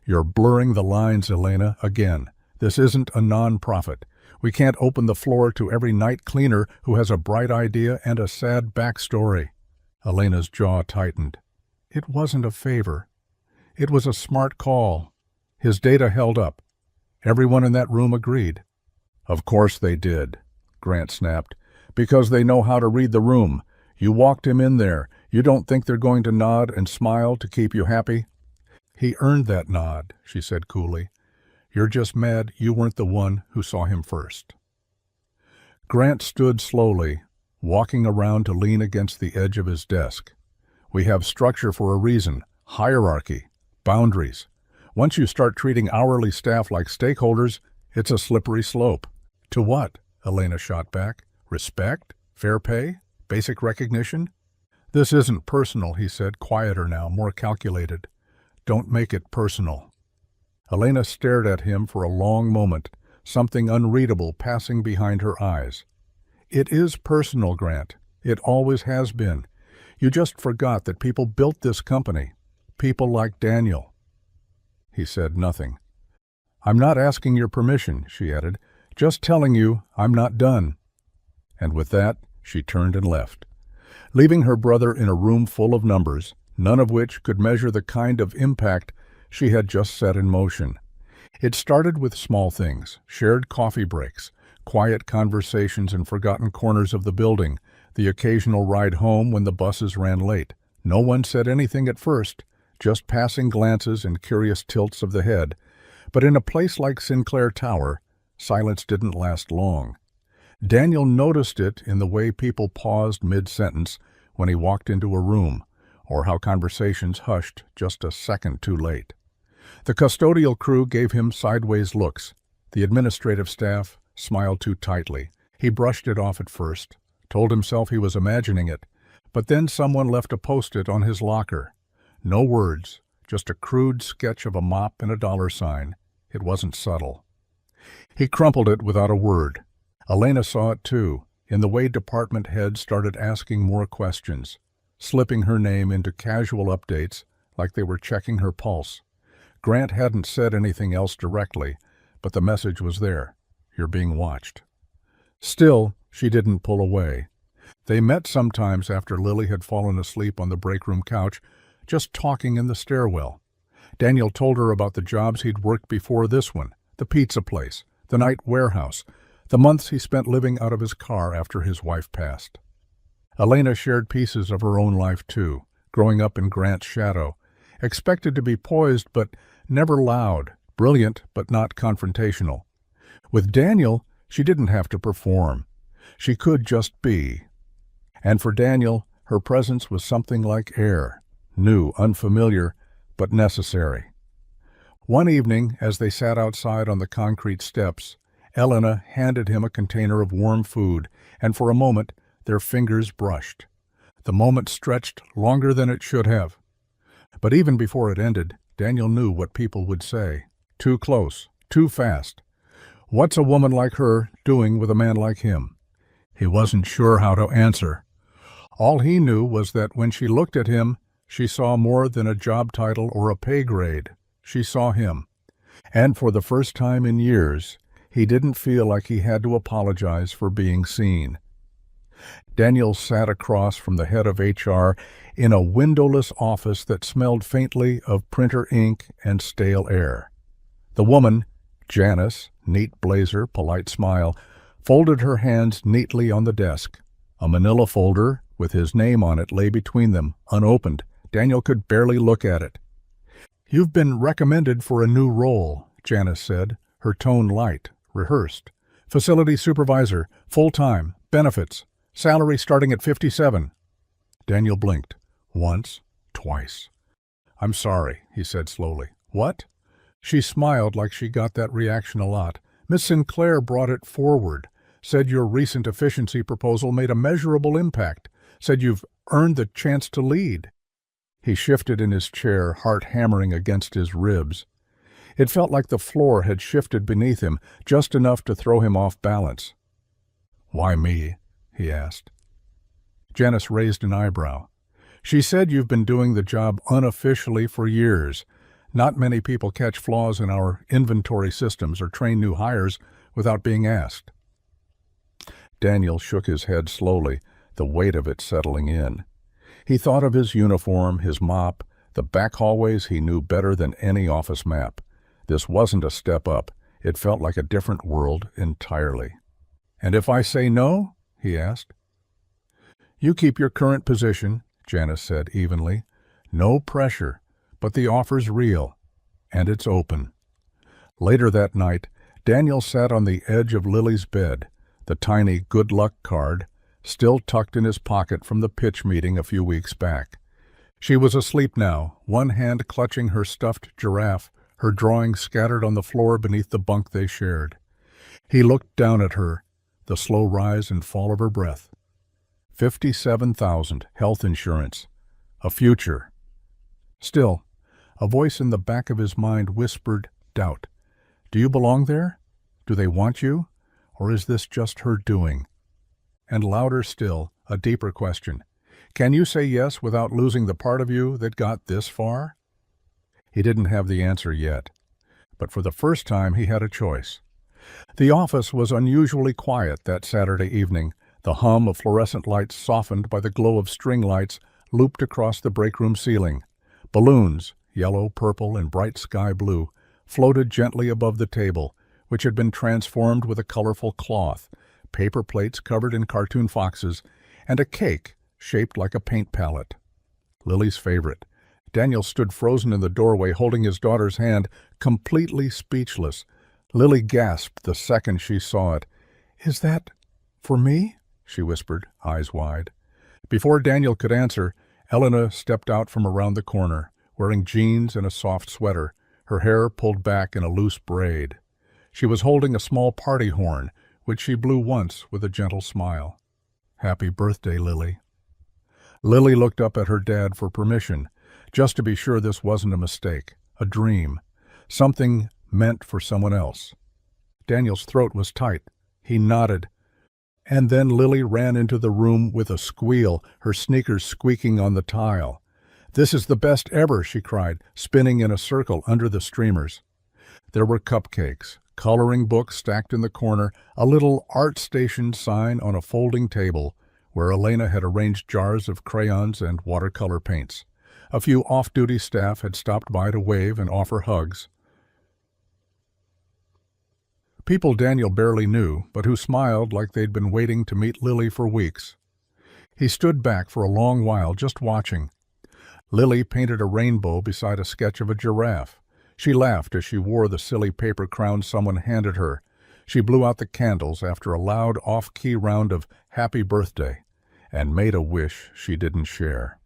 "You're blurring the lines, Elena, again. This isn't a non-profit. We can't open the floor to every night cleaner who has a bright idea and a sad backstory." Elena's jaw tightened. It wasn't a favor. It was a smart call. His data held up. Everyone in that room agreed. "Of course they did," Grant snapped, "because they know how to read the room. You walked him in there. You don't think they're going to nod and smile to keep you happy?" "He earned that nod," she said coolly. "You're just mad you weren't the one who saw him first." Grant stood slowly, walking around to lean against the edge of his desk. "We have structure for a reason, hierarchy, boundaries. Once you start treating hourly staff like stakeholders, it's a slippery slope." "To what?" Elena shot back. "Respect? Fair pay? Basic recognition?" "This isn't personal," he said, quieter now, more calculated. "Don't make it personal." Elena stared at him for a long moment, something unreadable passing behind her eyes. "It is personal, Grant. It always has been. You just forgot that people built this company. People like Daniel." He said nothing. "I'm not asking your permission," she added. Just telling you, I'm not done." And with that, she turned and left, leaving her brother in a room full of numbers, none of which could measure the kind of impact she had just set in motion. It started with small things: shared coffee breaks, quiet conversations in forgotten corners of the building, the occasional ride home when the buses ran late. No one said anything at first, just passing glances and curious tilts of the head. But in a place like Sinclair Tower, silence didn't last long. Daniel noticed it in the way people paused mid-sentence when he walked into a room, or how conversations hushed just a second too late. The custodial crew gave him sideways looks. The administrative staff smiled too tightly. He brushed it off at first, told himself he was imagining it, but then someone left a post-it on his locker. No words, just a crude sketch of a mop and a dollar sign. It wasn't subtle. He crumpled it without a word. Elena saw it too, in the way department heads started asking more questions, slipping her name into casual updates like they were checking her pulse. Grant hadn't said anything else directly, but the message was there. You're being watched. Still, she didn't pull away. They met sometimes after Lily had fallen asleep on the break room couch, just talking in the stairwell. Daniel told her about the jobs he'd worked before this one, the pizza place, the night warehouse, the months he spent living out of his car after his wife passed. Elena shared pieces of her own life too, growing up in Grant's shadow, expected to be poised but never loud, brilliant but not confrontational. With Daniel, she didn't have to perform. She could just be. And for Daniel, her presence was something like air, new, unfamiliar, but necessary. One evening, as they sat outside on the concrete steps, Elena handed him a container of warm food, and for a moment their fingers brushed. The moment stretched longer than it should have. But even before it ended, Daniel knew what people would say. Too close, too fast. What's a woman like her doing with a man like him? He wasn't sure how to answer. All he knew was that when she looked at him, she saw more than a job title or a pay grade. She saw him. And for the first time in years, he didn't feel like he had to apologize for being seen. Daniel sat across from the head of HR in a windowless office that smelled faintly of printer ink and stale air. The woman, Janice, neat blazer, polite smile, folded her hands neatly on the desk. A manila folder with his name on it lay between them, unopened. Daniel could barely look at it. "You've been recommended for a new role," Janice said, her tone light, rehearsed. "Facility supervisor, full-time, benefits, salary starting at 57. Daniel blinked. Once, twice. "I'm sorry," he said slowly. "What?" She smiled like she got that reaction a lot. "Miss Sinclair brought it forward, said your recent efficiency proposal made a measurable impact, said you've earned the chance to lead." He shifted in his chair, heart hammering against his ribs. It felt like the floor had shifted beneath him, just enough to throw him off balance. "Why me?" he asked. Janice raised an eyebrow. "She said you've been doing the job unofficially for years. Not many people catch flaws in our inventory systems or train new hires without being asked." Daniel shook his head slowly, the weight of it settling in. He thought of his uniform, his mop, the back hallways he knew better than any office map. This wasn't a step up. It felt like a different world entirely. "And if I say no?" he asked. "You keep your current position," Janice said evenly. "No pressure, but the offer's real, and it's open." Later that night, Daniel sat on the edge of Lily's bed, the tiny good luck card still tucked in his pocket from the pitch meeting a few weeks back. She was asleep now, one hand clutching her stuffed giraffe, her drawing scattered on the floor beneath the bunk they shared. He looked down at her, the slow rise and fall of her breath. 57,000, health insurance, a future. Still, a voice in the back of his mind whispered doubt. Do you belong there? Do they want you? Or is this just her doing? And louder still, a deeper question. Can you say yes without losing the part of you that got this far? He didn't have the answer yet, but for the first time he had a choice. The office was unusually quiet that Saturday evening. The hum of fluorescent lights softened by the glow of string lights looped across the breakroom ceiling. Balloons, yellow, purple, and bright sky blue, floated gently above the table, which had been transformed with a colorful cloth, paper plates covered in cartoon foxes, and a cake shaped like a paint palette. Lily's favorite. Daniel stood frozen in the doorway, holding his daughter's hand, completely speechless. Lily gasped the second she saw it. "Is that for me?" she whispered, eyes wide. Before Daniel could answer, Elena stepped out from around the corner, wearing jeans and a soft sweater, her hair pulled back in a loose braid. She was holding a small party horn, which she blew once with a gentle smile. "Happy birthday, Lily." Lily looked up at her dad for permission, just to be sure this wasn't a mistake, a dream, something meant for someone else. Daniel's throat was tight. He nodded. And then Lily ran into the room with a squeal, her sneakers squeaking on the tile. "This is the best ever," she cried, spinning in a circle under the streamers. There were cupcakes, coloring books stacked in the corner, a little art station sign on a folding table where Elena had arranged jars of crayons and watercolor paints. A few off-duty staff had stopped by to wave and offer hugs. People Daniel barely knew, but who smiled like they'd been waiting to meet Lily for weeks. He stood back for a long while, just watching. Lily painted a rainbow beside a sketch of a giraffe. She laughed as she wore the silly paper crown someone handed her. She blew out the candles after a loud off-key round of "Happy Birthday," and made a wish she didn't share.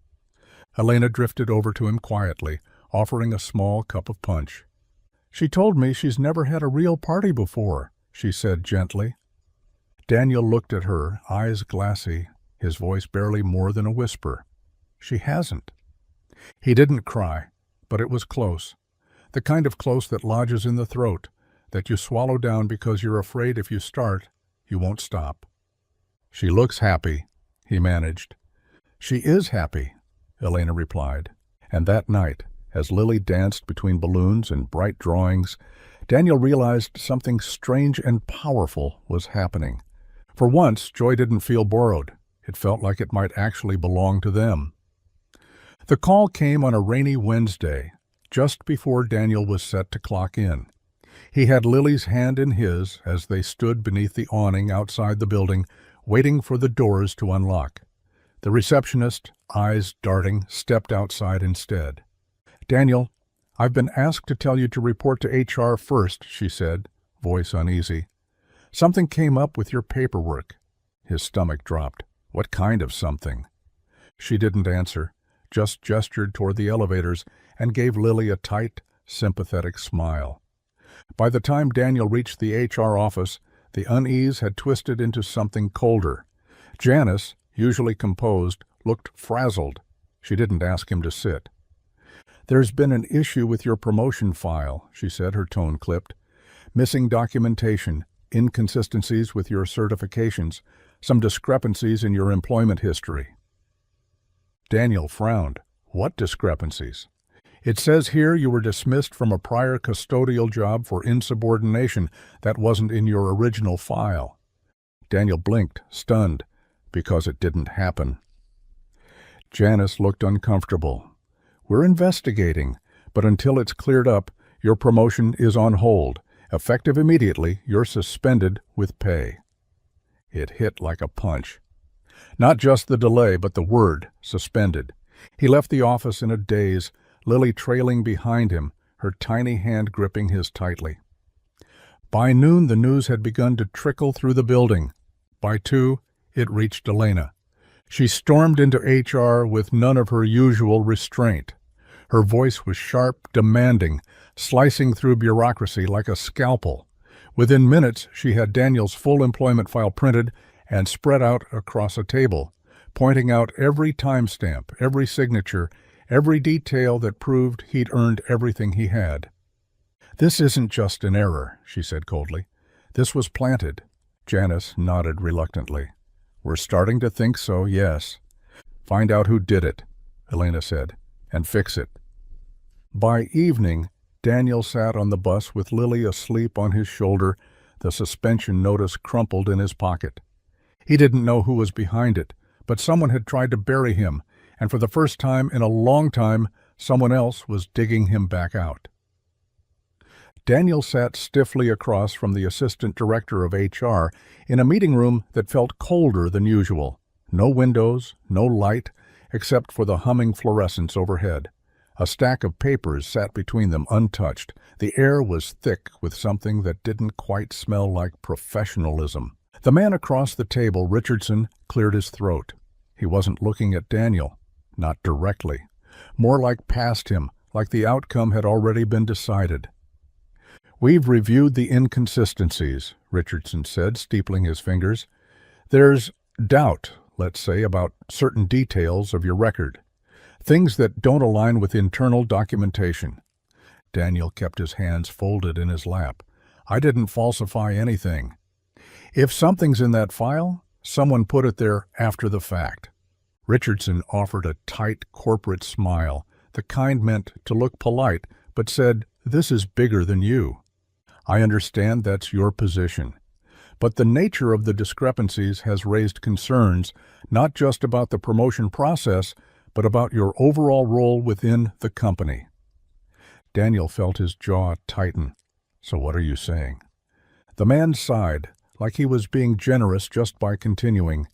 Elena drifted over to him quietly, offering a small cup of punch. "She told me she's never had a real party before," she said gently. Daniel looked at her, eyes glassy, his voice barely more than a whisper. "She hasn't." He didn't cry, but it was close. The kind of close that lodges in the throat, that you swallow down because you're afraid if you start, you won't stop. "She looks happy," he managed. "She is happy," Elena replied. And that night, as Lily danced between balloons and bright drawings, Daniel realized something strange and powerful was happening. For once, joy didn't feel borrowed. It felt like it might actually belong to them. The call came on a rainy Wednesday, just before Daniel was set to clock in. He had Lily's hand in his as they stood beneath the awning outside the building, waiting for the doors to unlock. The receptionist, eyes darting, stepped outside instead. "Daniel, I've been asked to tell you to report to HR first," she said, voice uneasy. "Something came up with your paperwork." His stomach dropped. What kind of something? She didn't answer, just gestured toward the elevators and gave Lily a tight, sympathetic smile. By the time Daniel reached the HR office, the unease had twisted into something colder. Janice, usually composed, looked frazzled. She didn't ask him to sit. "There's been an issue with your promotion file," she said, her tone clipped. "Missing documentation, inconsistencies with your certifications, some discrepancies in your employment history." Daniel frowned. "What discrepancies?" "It says here you were dismissed from a prior custodial job for insubordination that wasn't in your original file." Daniel blinked, stunned, because it didn't happen. Janice looked uncomfortable. "We're investigating, but until it's cleared up, your promotion is on hold. Effective immediately, you're suspended with pay." It hit like a punch. Not just the delay, but the word, suspended. He left the office in a daze, Lily trailing behind him, her tiny hand gripping his tightly. By noon, the news had begun to trickle through the building. By 2, it reached Elena. She stormed into HR with none of her usual restraint. Her voice was sharp, demanding, slicing through bureaucracy like a scalpel. Within minutes, she had Daniel's full employment file printed and spread out across a table, pointing out every timestamp, every signature, every detail that proved he'd earned everything he had. "This isn't just an error," she said coldly. "This was planted." Janice nodded reluctantly. "We're starting to think so, yes." "Find out who did it," Elena said, "and fix it." By evening, Daniel sat on the bus with Lily asleep on his shoulder, The suspension notice crumpled in his pocket. He didn't know who was behind it, but someone had tried to bury him, and for the first time in a long time, someone else was digging him back out. Daniel sat stiffly across from the assistant director of HR in a meeting room that felt colder than usual. No windows, no light, except for the humming fluorescence overhead. A stack of papers sat between them untouched. The air was thick with something that didn't quite smell like professionalism. The man across the table, Richardson, cleared his throat. He wasn't looking at Daniel, not directly. More like past him, like the outcome had already been decided. "We've reviewed the inconsistencies," Richardson said, steepling his fingers. "There's doubt, let's say, about certain details of your record. Things that don't align with internal documentation." Daniel kept his hands folded in his lap. "I didn't falsify anything. If something's in that file, someone put it there after the fact." Richardson offered a tight corporate smile, the kind meant to look polite, but said, "This is bigger than you. I understand that's your position. But the nature of the discrepancies has raised concerns, not just about the promotion process, but about your overall role within the company." Daniel felt his jaw tighten. "So what are you saying?" The man sighed, like he was being generous just by continuing.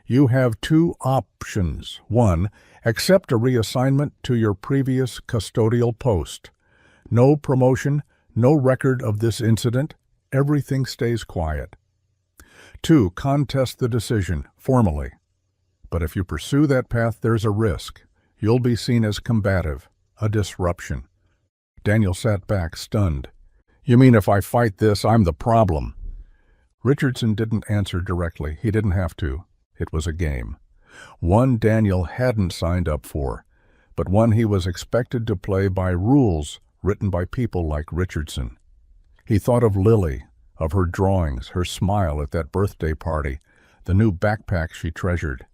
"You have two options. One, accept a reassignment to your previous custodial post. No promotion, no record of this incident. Everything stays quiet. Two, contest the decision, formally. But if you pursue that path, there's a risk. You'll be seen as combative, a disruption." Daniel sat back, stunned. "You mean if I fight this, I'm the problem?" Richardson didn't answer directly. He didn't have to. It was a game. One Daniel hadn't signed up for, but one he was expected to play by rules written by people like Richardson. He thought of Lily, of her drawings, her smile at that birthday party, the new backpack she treasured.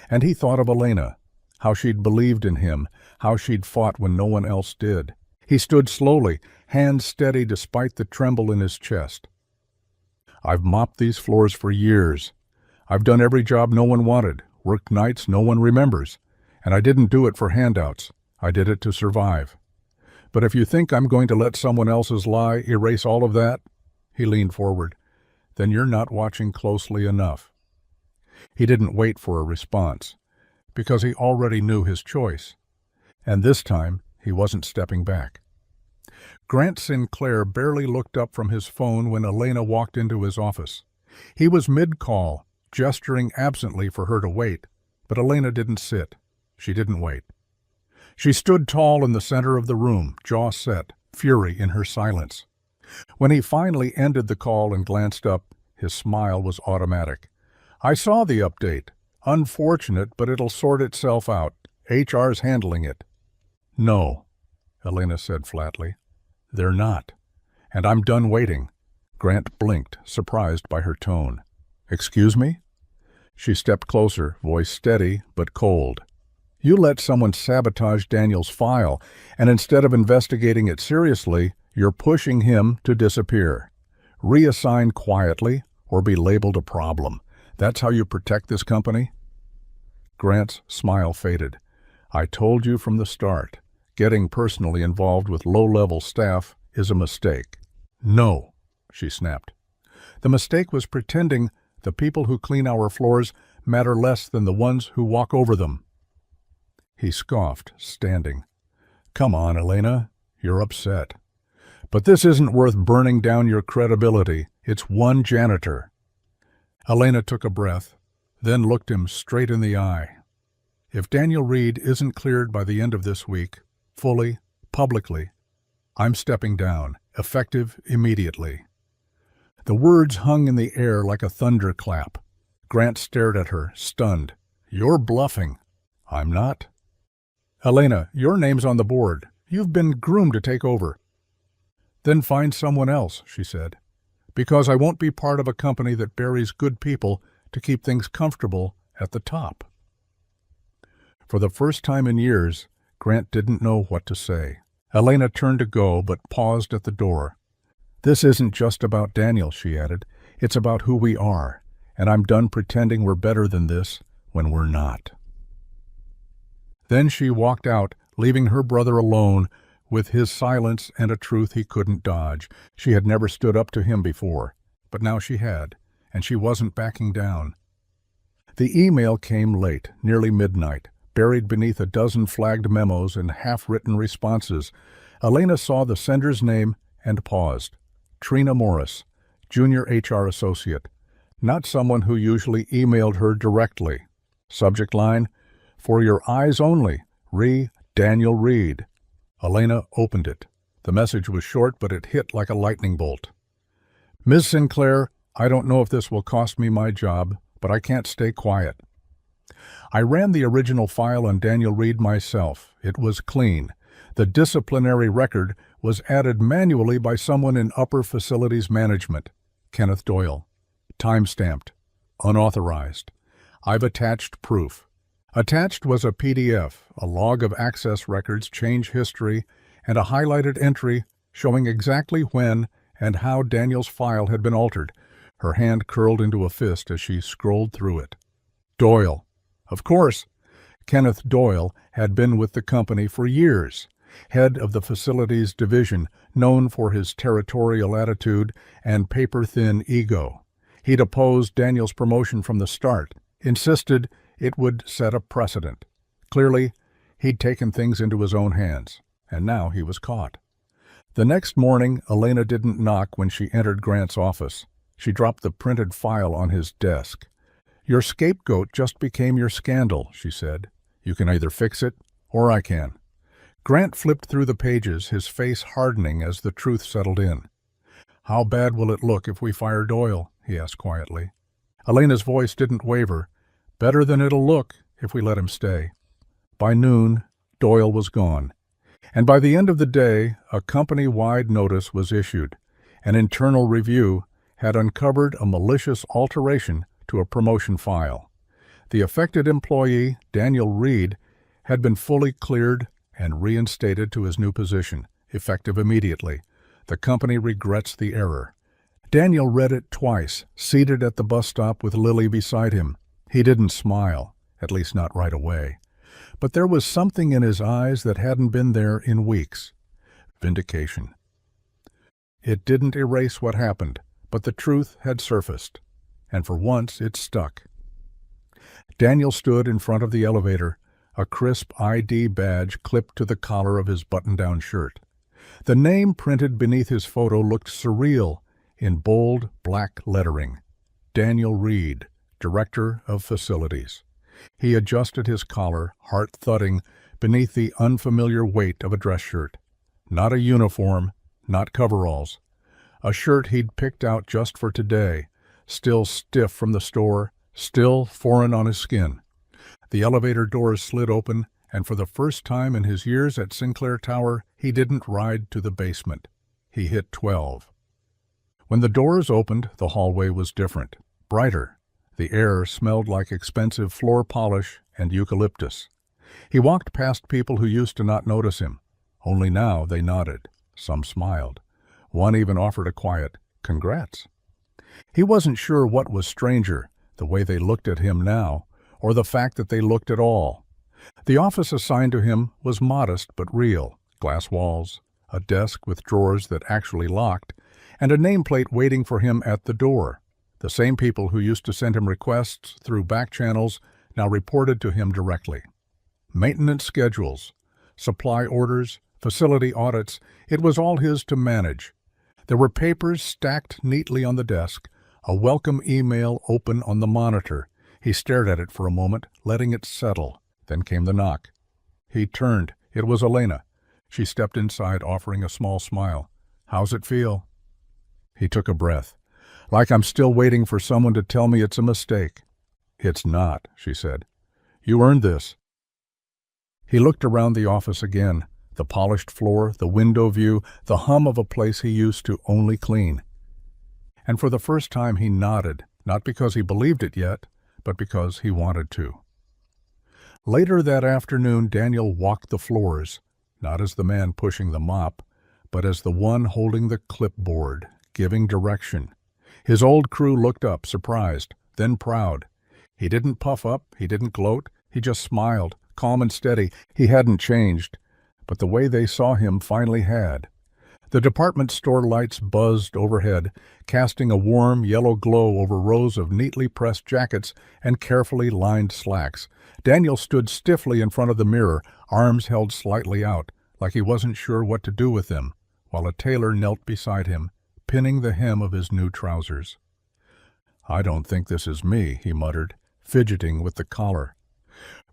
And he thought of Elena, how she'd believed in him, how she'd fought when no one else did. He stood slowly, hands steady despite the tremble in his chest. "I've mopped these floors for years. I've done every job no one wanted, worked nights no one remembers, and I didn't do it for handouts. I did it to survive. But if you think I'm going to let someone else's lie erase all of that," he leaned forward, "then you're not watching closely enough." He didn't wait for a response, because he already knew his choice. And this time, he wasn't stepping back. Grant Sinclair barely looked up from his phone when Elena walked into his office. He was mid-call, gesturing absently for her to wait, but Elena didn't sit. She didn't wait. She stood tall in the center of the room, jaw set, fury in her silence. When he finally ended the call and glanced up, his smile was automatic. "I saw the update. Unfortunate, but it'll sort itself out. HR's handling it." "No," Elena said flatly. "They're not. And I'm done waiting." Grant blinked, surprised by her tone. "Excuse me?" She stepped closer, voice steady but cold. "You let someone sabotage Daniel's file, and instead of investigating it seriously, you're pushing him to disappear. Reassign quietly or be labeled a problem. That's how you protect this company?" Grant's smile faded. "I told you from the start. Getting personally involved with low-level staff is a mistake." "No," she snapped. "The mistake was pretending the people who clean our floors matter less than the ones who walk over them." He scoffed, standing. "Come on, Elena. You're upset. But this isn't worth burning down your credibility. It's one janitor." Elena took a breath, then looked him straight in the eye. "If Daniel Reed isn't cleared by the end of this week, fully, publicly, I'm stepping down, effective immediately." The words hung in the air like a thunderclap. Grant stared at her, stunned. "You're bluffing." "I'm not." "Elena, your name's on the board. You've been groomed to take over." "Then find someone else," she said, "because I won't be part of a company that buries good people to keep things comfortable at the top." For the first time in years, Grant didn't know what to say. Elena turned to go, but paused at the door. "This isn't just about Daniel," she added. "It's about who we are, and I'm done pretending we're better than this when we're not." Then she walked out, leaving her brother alone with his silence and a truth he couldn't dodge. She had never stood up to him before, but now she had, and she wasn't backing down. The email came late, nearly midnight, buried beneath a dozen flagged memos and half-written responses. Elena saw the sender's name and paused. Trina Morris, Junior HR Associate. Not someone who usually emailed her directly. Subject line, "For your eyes only, Daniel Reed." Elena opened it. The message was short, but it hit like a lightning bolt. "Ms. Sinclair, I don't know if this will cost me my job, but I can't stay quiet. I ran the original file on Daniel Reed myself. It was clean. The disciplinary record was added manually by someone in Upper Facilities Management, Kenneth Doyle. Time-stamped. Unauthorized. I've attached proof." Attached was a PDF, a log of access records, change history, and a highlighted entry showing exactly when and how Daniel's file had been altered. Her hand curled into a fist as she scrolled through it. Doyle. Of course, Kenneth Doyle had been with the company for years, head of the facilities division, known for his territorial attitude and paper-thin ego. He'd opposed Daniel's promotion from the start, insisted it would set a precedent. Clearly, he'd taken things into his own hands, and now he was caught. The next morning, Elena didn't knock when she entered Grant's office. She dropped the printed file on his desk. "Your scapegoat just became your scandal," she said. "You can either fix it, or I can." Grant flipped through the pages, his face hardening as the truth settled in. "How bad will it look if we fire Doyle?" he asked quietly. Elena's voice didn't waver. "Better than it'll look if we let him stay." By noon, Doyle was gone. And by the end of the day, a company-wide notice was issued. An internal review had uncovered a malicious alteration to a promotion file. The affected employee, Daniel Reed, had been fully cleared and reinstated to his new position, effective immediately. The company regrets the error. Daniel read it twice, seated at the bus stop with Lily beside him. He didn't smile, at least not right away. But there was something in his eyes that hadn't been there in weeks. Vindication. It didn't erase what happened, but the truth had surfaced, and for once it stuck. Daniel stood in front of the elevator, a crisp ID badge clipped to the collar of his button-down shirt. The name printed beneath his photo looked surreal in bold black lettering. Daniel Reed, Director of Facilities. He adjusted his collar, heart thudding, beneath the unfamiliar weight of a dress shirt. Not a uniform, not coveralls. A shirt he'd picked out just for today, still stiff from the store, still foreign on his skin. The elevator doors slid open, and for the first time in his years at Sinclair Tower, he didn't ride to the basement. He hit 12. When the doors opened, the hallway was different, brighter. The air smelled like expensive floor polish and eucalyptus. He walked past people who used to not notice him. Only now they nodded. Some smiled. One even offered a quiet, "Congrats." He wasn't sure what was stranger, the way they looked at him now, or the fact that they looked at all. The office assigned to him was modest but real. Glass walls, a desk with drawers that actually locked, and a nameplate waiting for him at the door. The same people who used to send him requests through back channels now reported to him directly. Maintenance schedules, supply orders, facility audits, it was all his to manage. There were papers stacked neatly on the desk, a welcome email open on the monitor. He stared at it for a moment, letting it settle. Then came the knock. He turned. It was Elena. She stepped inside, offering a small smile. "How's it feel?" He took a breath. "Like I'm still waiting for someone to tell me it's a mistake." "It's not," she said. "You earned this." He looked around the office again. The polished floor, the window view, the hum of a place he used to only clean. And for the first time he nodded, not because he believed it yet, but because he wanted to. Later that afternoon, Daniel walked the floors, not as the man pushing the mop, but as the one holding the clipboard, giving direction. His old crew looked up, surprised, then proud. He didn't puff up, he didn't gloat, he just smiled, calm and steady. He hadn't changed, but the way they saw him finally had. The department store lights buzzed overhead, casting a warm yellow glow over rows of neatly pressed jackets and carefully lined slacks. Daniel stood stiffly in front of the mirror, arms held slightly out, like he wasn't sure what to do with them, while a tailor knelt beside him, pinning the hem of his new trousers. "I don't think this is me," he muttered, fidgeting with the collar.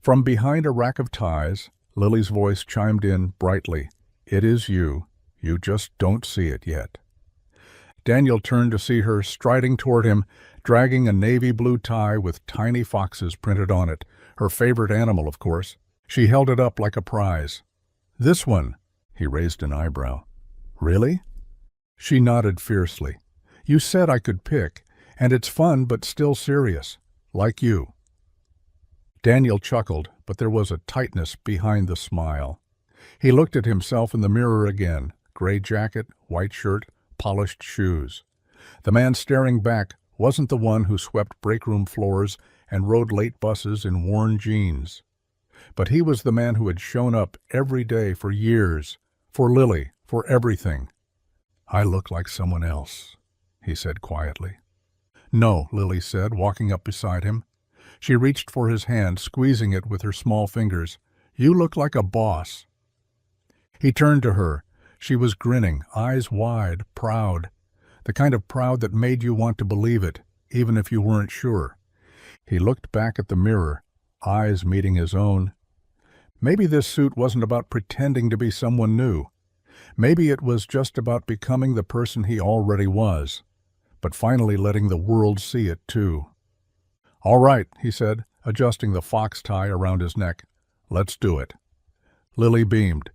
From behind a rack of ties, Lily's voice chimed in brightly. "It is you. You just don't see it yet." Daniel turned to see her striding toward him, dragging a navy blue tie with tiny foxes printed on it, her favorite animal, of course. She held it up like a prize. "This one." He raised an eyebrow. "Really?" She nodded fiercely. "You said I could pick, and it's fun but still serious, like you." Daniel chuckled, but there was a tightness behind the smile. He looked at himself in the mirror again, gray jacket, white shirt, polished shoes. The man staring back wasn't the one who swept breakroom floors and rode late buses in worn jeans. But he was the man who had shown up every day for years, for Lily, for everything. "I look like someone else," he said quietly. "No," Lily said, walking up beside him. She reached for his hand, squeezing it with her small fingers. "You look like a boss." He turned to her. She was grinning, eyes wide, proud. The kind of proud that made you want to believe it, even if you weren't sure. He looked back at the mirror, eyes meeting his own. Maybe this suit wasn't about pretending to be someone new. Maybe it was just about becoming the person he already was, but finally letting the world see it too. "All right," he said, adjusting the fox tie around his neck. "Let's do it." Lily beamed.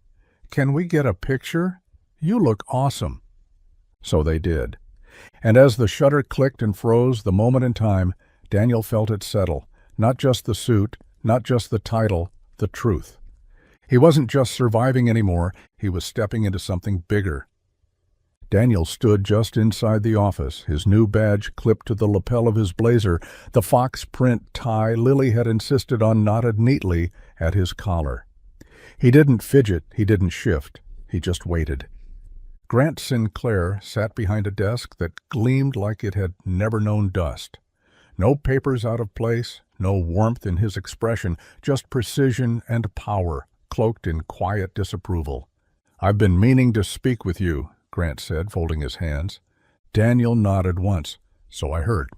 "Can we get a picture? You look awesome." So they did. And as the shutter clicked and froze the moment in time, Daniel felt it settle. Not just the suit, not just the title, the truth. He wasn't just surviving anymore, he was stepping into something bigger. Daniel stood just inside the office, his new badge clipped to the lapel of his blazer, the fox print tie Lily had insisted on knotted neatly at his collar. He didn't fidget, he didn't shift, he just waited. Grant Sinclair sat behind a desk that gleamed like it had never known dust. No papers out of place, no warmth in his expression, just precision and power, cloaked in quiet disapproval. "I've been meaning to speak with you," Grant said, folding his hands. Daniel nodded once. "So I heard."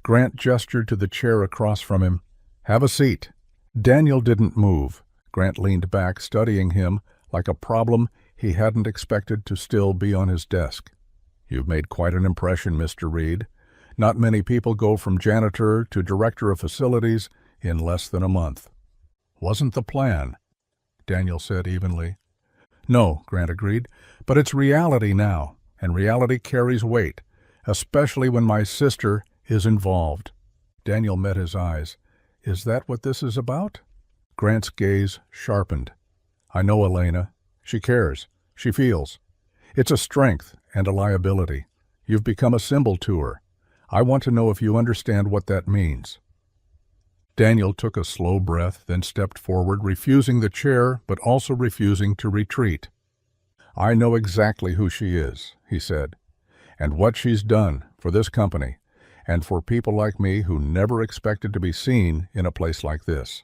Grant gestured to the chair across from him. "Have a seat." Daniel didn't move. Grant leaned back, studying him like a problem he hadn't expected to still be on his desk. "You've made quite an impression, Mr. Reed. Not many people go from janitor to director of facilities in less than a month." "Wasn't the plan," Daniel said evenly. "No," Grant agreed, "but it's reality now, and reality carries weight, especially when my sister is involved." Daniel met his eyes. "Is that what this is about?" Grant's gaze sharpened. "I know Elena. She cares. She feels. It's a strength and a liability. You've become a symbol to her. I want to know if you understand what that means." Daniel took a slow breath, then stepped forward, refusing the chair, but also refusing to retreat. "I know exactly who she is," he said, "and what she's done for this company, and for people like me who never expected to be seen in a place like this."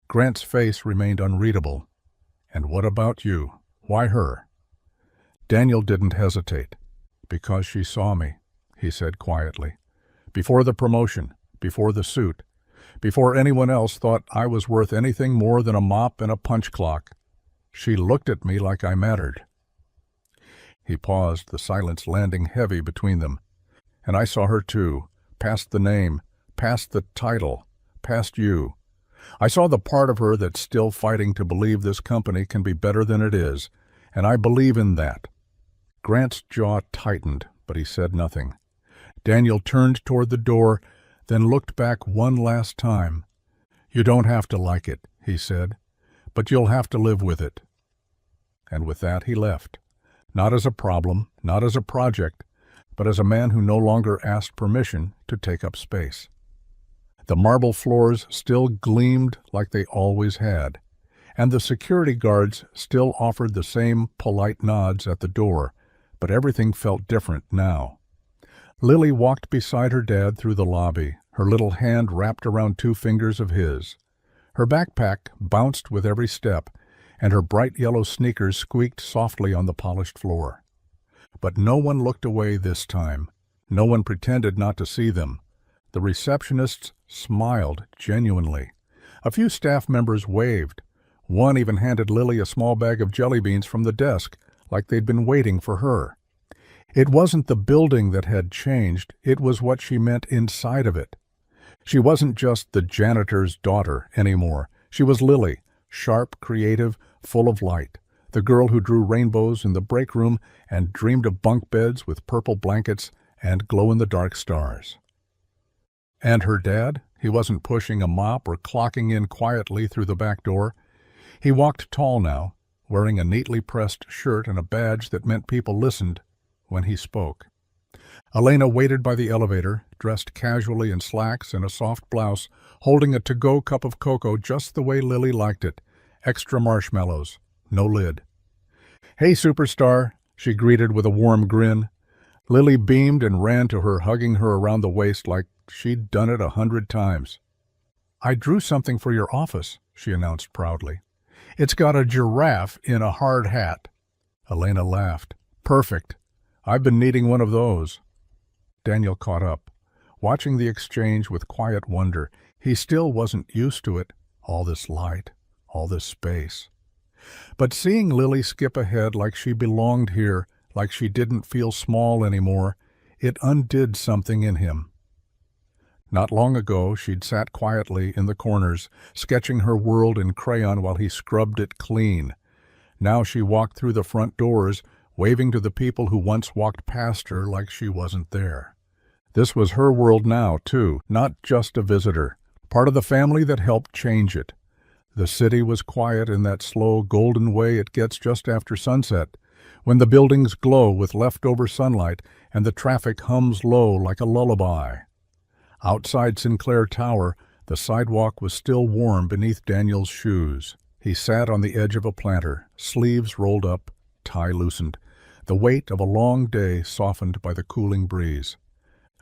Grant's face remained unreadable. "And what about you? Why her?" Daniel didn't hesitate. "Because she saw me," he said quietly. "Before the promotion, before the suit, before anyone else thought I was worth anything more than a mop and a punch clock. She looked at me like I mattered." He paused, the silence landing heavy between them. "And I saw her too, past the name, past the title, past you. I saw the part of her that's still fighting to believe this company can be better than it is, and I believe in that." Grant's jaw tightened, but he said nothing. Daniel turned toward the door, then looked back one last time. "You don't have to like it," he said, "but you'll have to live with it." and with that he left. Not as a problem, not as a project, but as a man who no longer asked permission to take up space. The marble floors still gleamed like they always had, and the security guards still offered the same polite nods at the door, but everything felt different now. Lily walked beside her dad through the lobby, her little hand wrapped around 2 fingers of his. Her backpack bounced with every step, and her bright yellow sneakers squeaked softly on the polished floor. But no one looked away this time. No one pretended not to see them. The receptionists smiled genuinely. A few staff members waved. One even handed Lily a small bag of jelly beans from the desk, like they'd been waiting for her. It wasn't the building that had changed, it was what she meant inside of it. She wasn't just the janitor's daughter anymore. She was Lily, sharp, creative, full of light, the girl who drew rainbows in the break room and dreamed of bunk beds with purple blankets and glow-in-the-dark stars. And her dad? He wasn't pushing a mop or clocking in quietly through the back door. He walked tall now, wearing a neatly pressed shirt and a badge that meant people listened when he spoke. Elena waited by the elevator, dressed casually in slacks and a soft blouse, holding a to-go cup of cocoa just the way Lily liked it, extra marshmallows, no lid. "Hey, superstar," she greeted with a warm grin. Lily beamed and ran to her, hugging her around the waist like she'd done it 100 times. "I drew something for your office," she announced proudly. "It's got a giraffe in a hard hat." Elena laughed. "Perfect. I've been needing one of those." Daniel caught up, watching the exchange with quiet wonder. He still wasn't used to it, all this light, all this space. But seeing Lily skip ahead like she belonged here, like she didn't feel small anymore, it undid something in him. Not long ago she'd sat quietly in the corners, sketching her world in crayon while he scrubbed it clean. Now she walked through the front doors, waving to the people who once walked past her like she wasn't there. This was her world now, too, not just a visitor, part of the family that helped change it. The city was quiet in that slow, golden way it gets just after sunset, when the buildings glow with leftover sunlight and the traffic hums low like a lullaby. Outside Sinclair Tower, the sidewalk was still warm beneath Daniel's shoes. He sat on the edge of a planter, sleeves rolled up, tie loosened, the weight of a long day softened by the cooling breeze.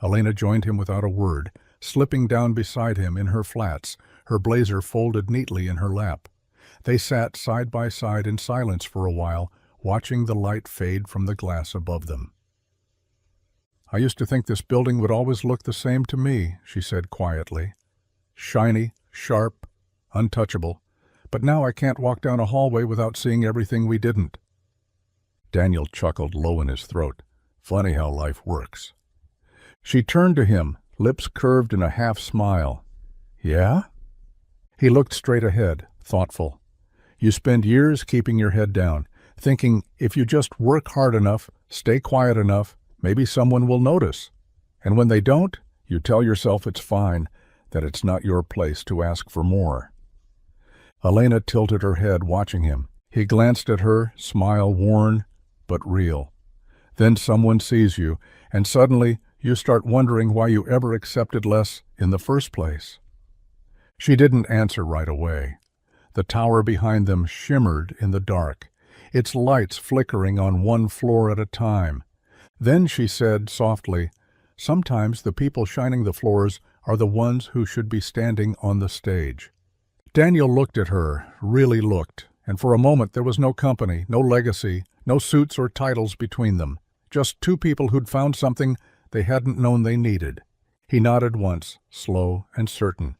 Elena joined him without a word, slipping down beside him in her flats, her blazer folded neatly in her lap. They sat side by side in silence for a while, watching the light fade from the glass above them. "I used to think this building would always look the same to me," she said quietly. "Shiny, sharp, untouchable. But now I can't walk down a hallway without seeing everything we didn't." Daniel chuckled low in his throat. Funny how life works. She turned to him, lips curved in a half-smile. "Yeah?" He looked straight ahead, thoughtful. "You spend years keeping your head down, thinking if you just work hard enough, stay quiet enough, maybe someone will notice. And when they don't, you tell yourself it's fine, that it's not your place to ask for more." Elena tilted her head, watching him. He glanced at her, smile worn, but real. Then someone sees you, and suddenly you start wondering why you ever accepted less in the first place. She didn't answer right away. The tower behind them shimmered in the dark, its lights flickering on one floor at a time. Then she said softly, "Sometimes the people shining the floors are the ones who should be standing on the stage." Daniel looked at her, really looked, and for a moment there was no company, no legacy, no suits or titles between them, just 2 people who'd found something they hadn't known they needed. He nodded once, slow and certain.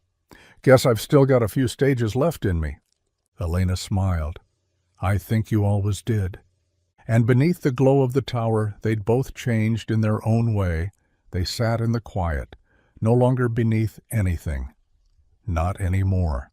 "Guess I've still got a few stages left in me." Elena smiled. "I think you always did." And beneath the glow of the tower, they'd both changed in their own way. They sat in the quiet, no longer beneath anything. Not anymore.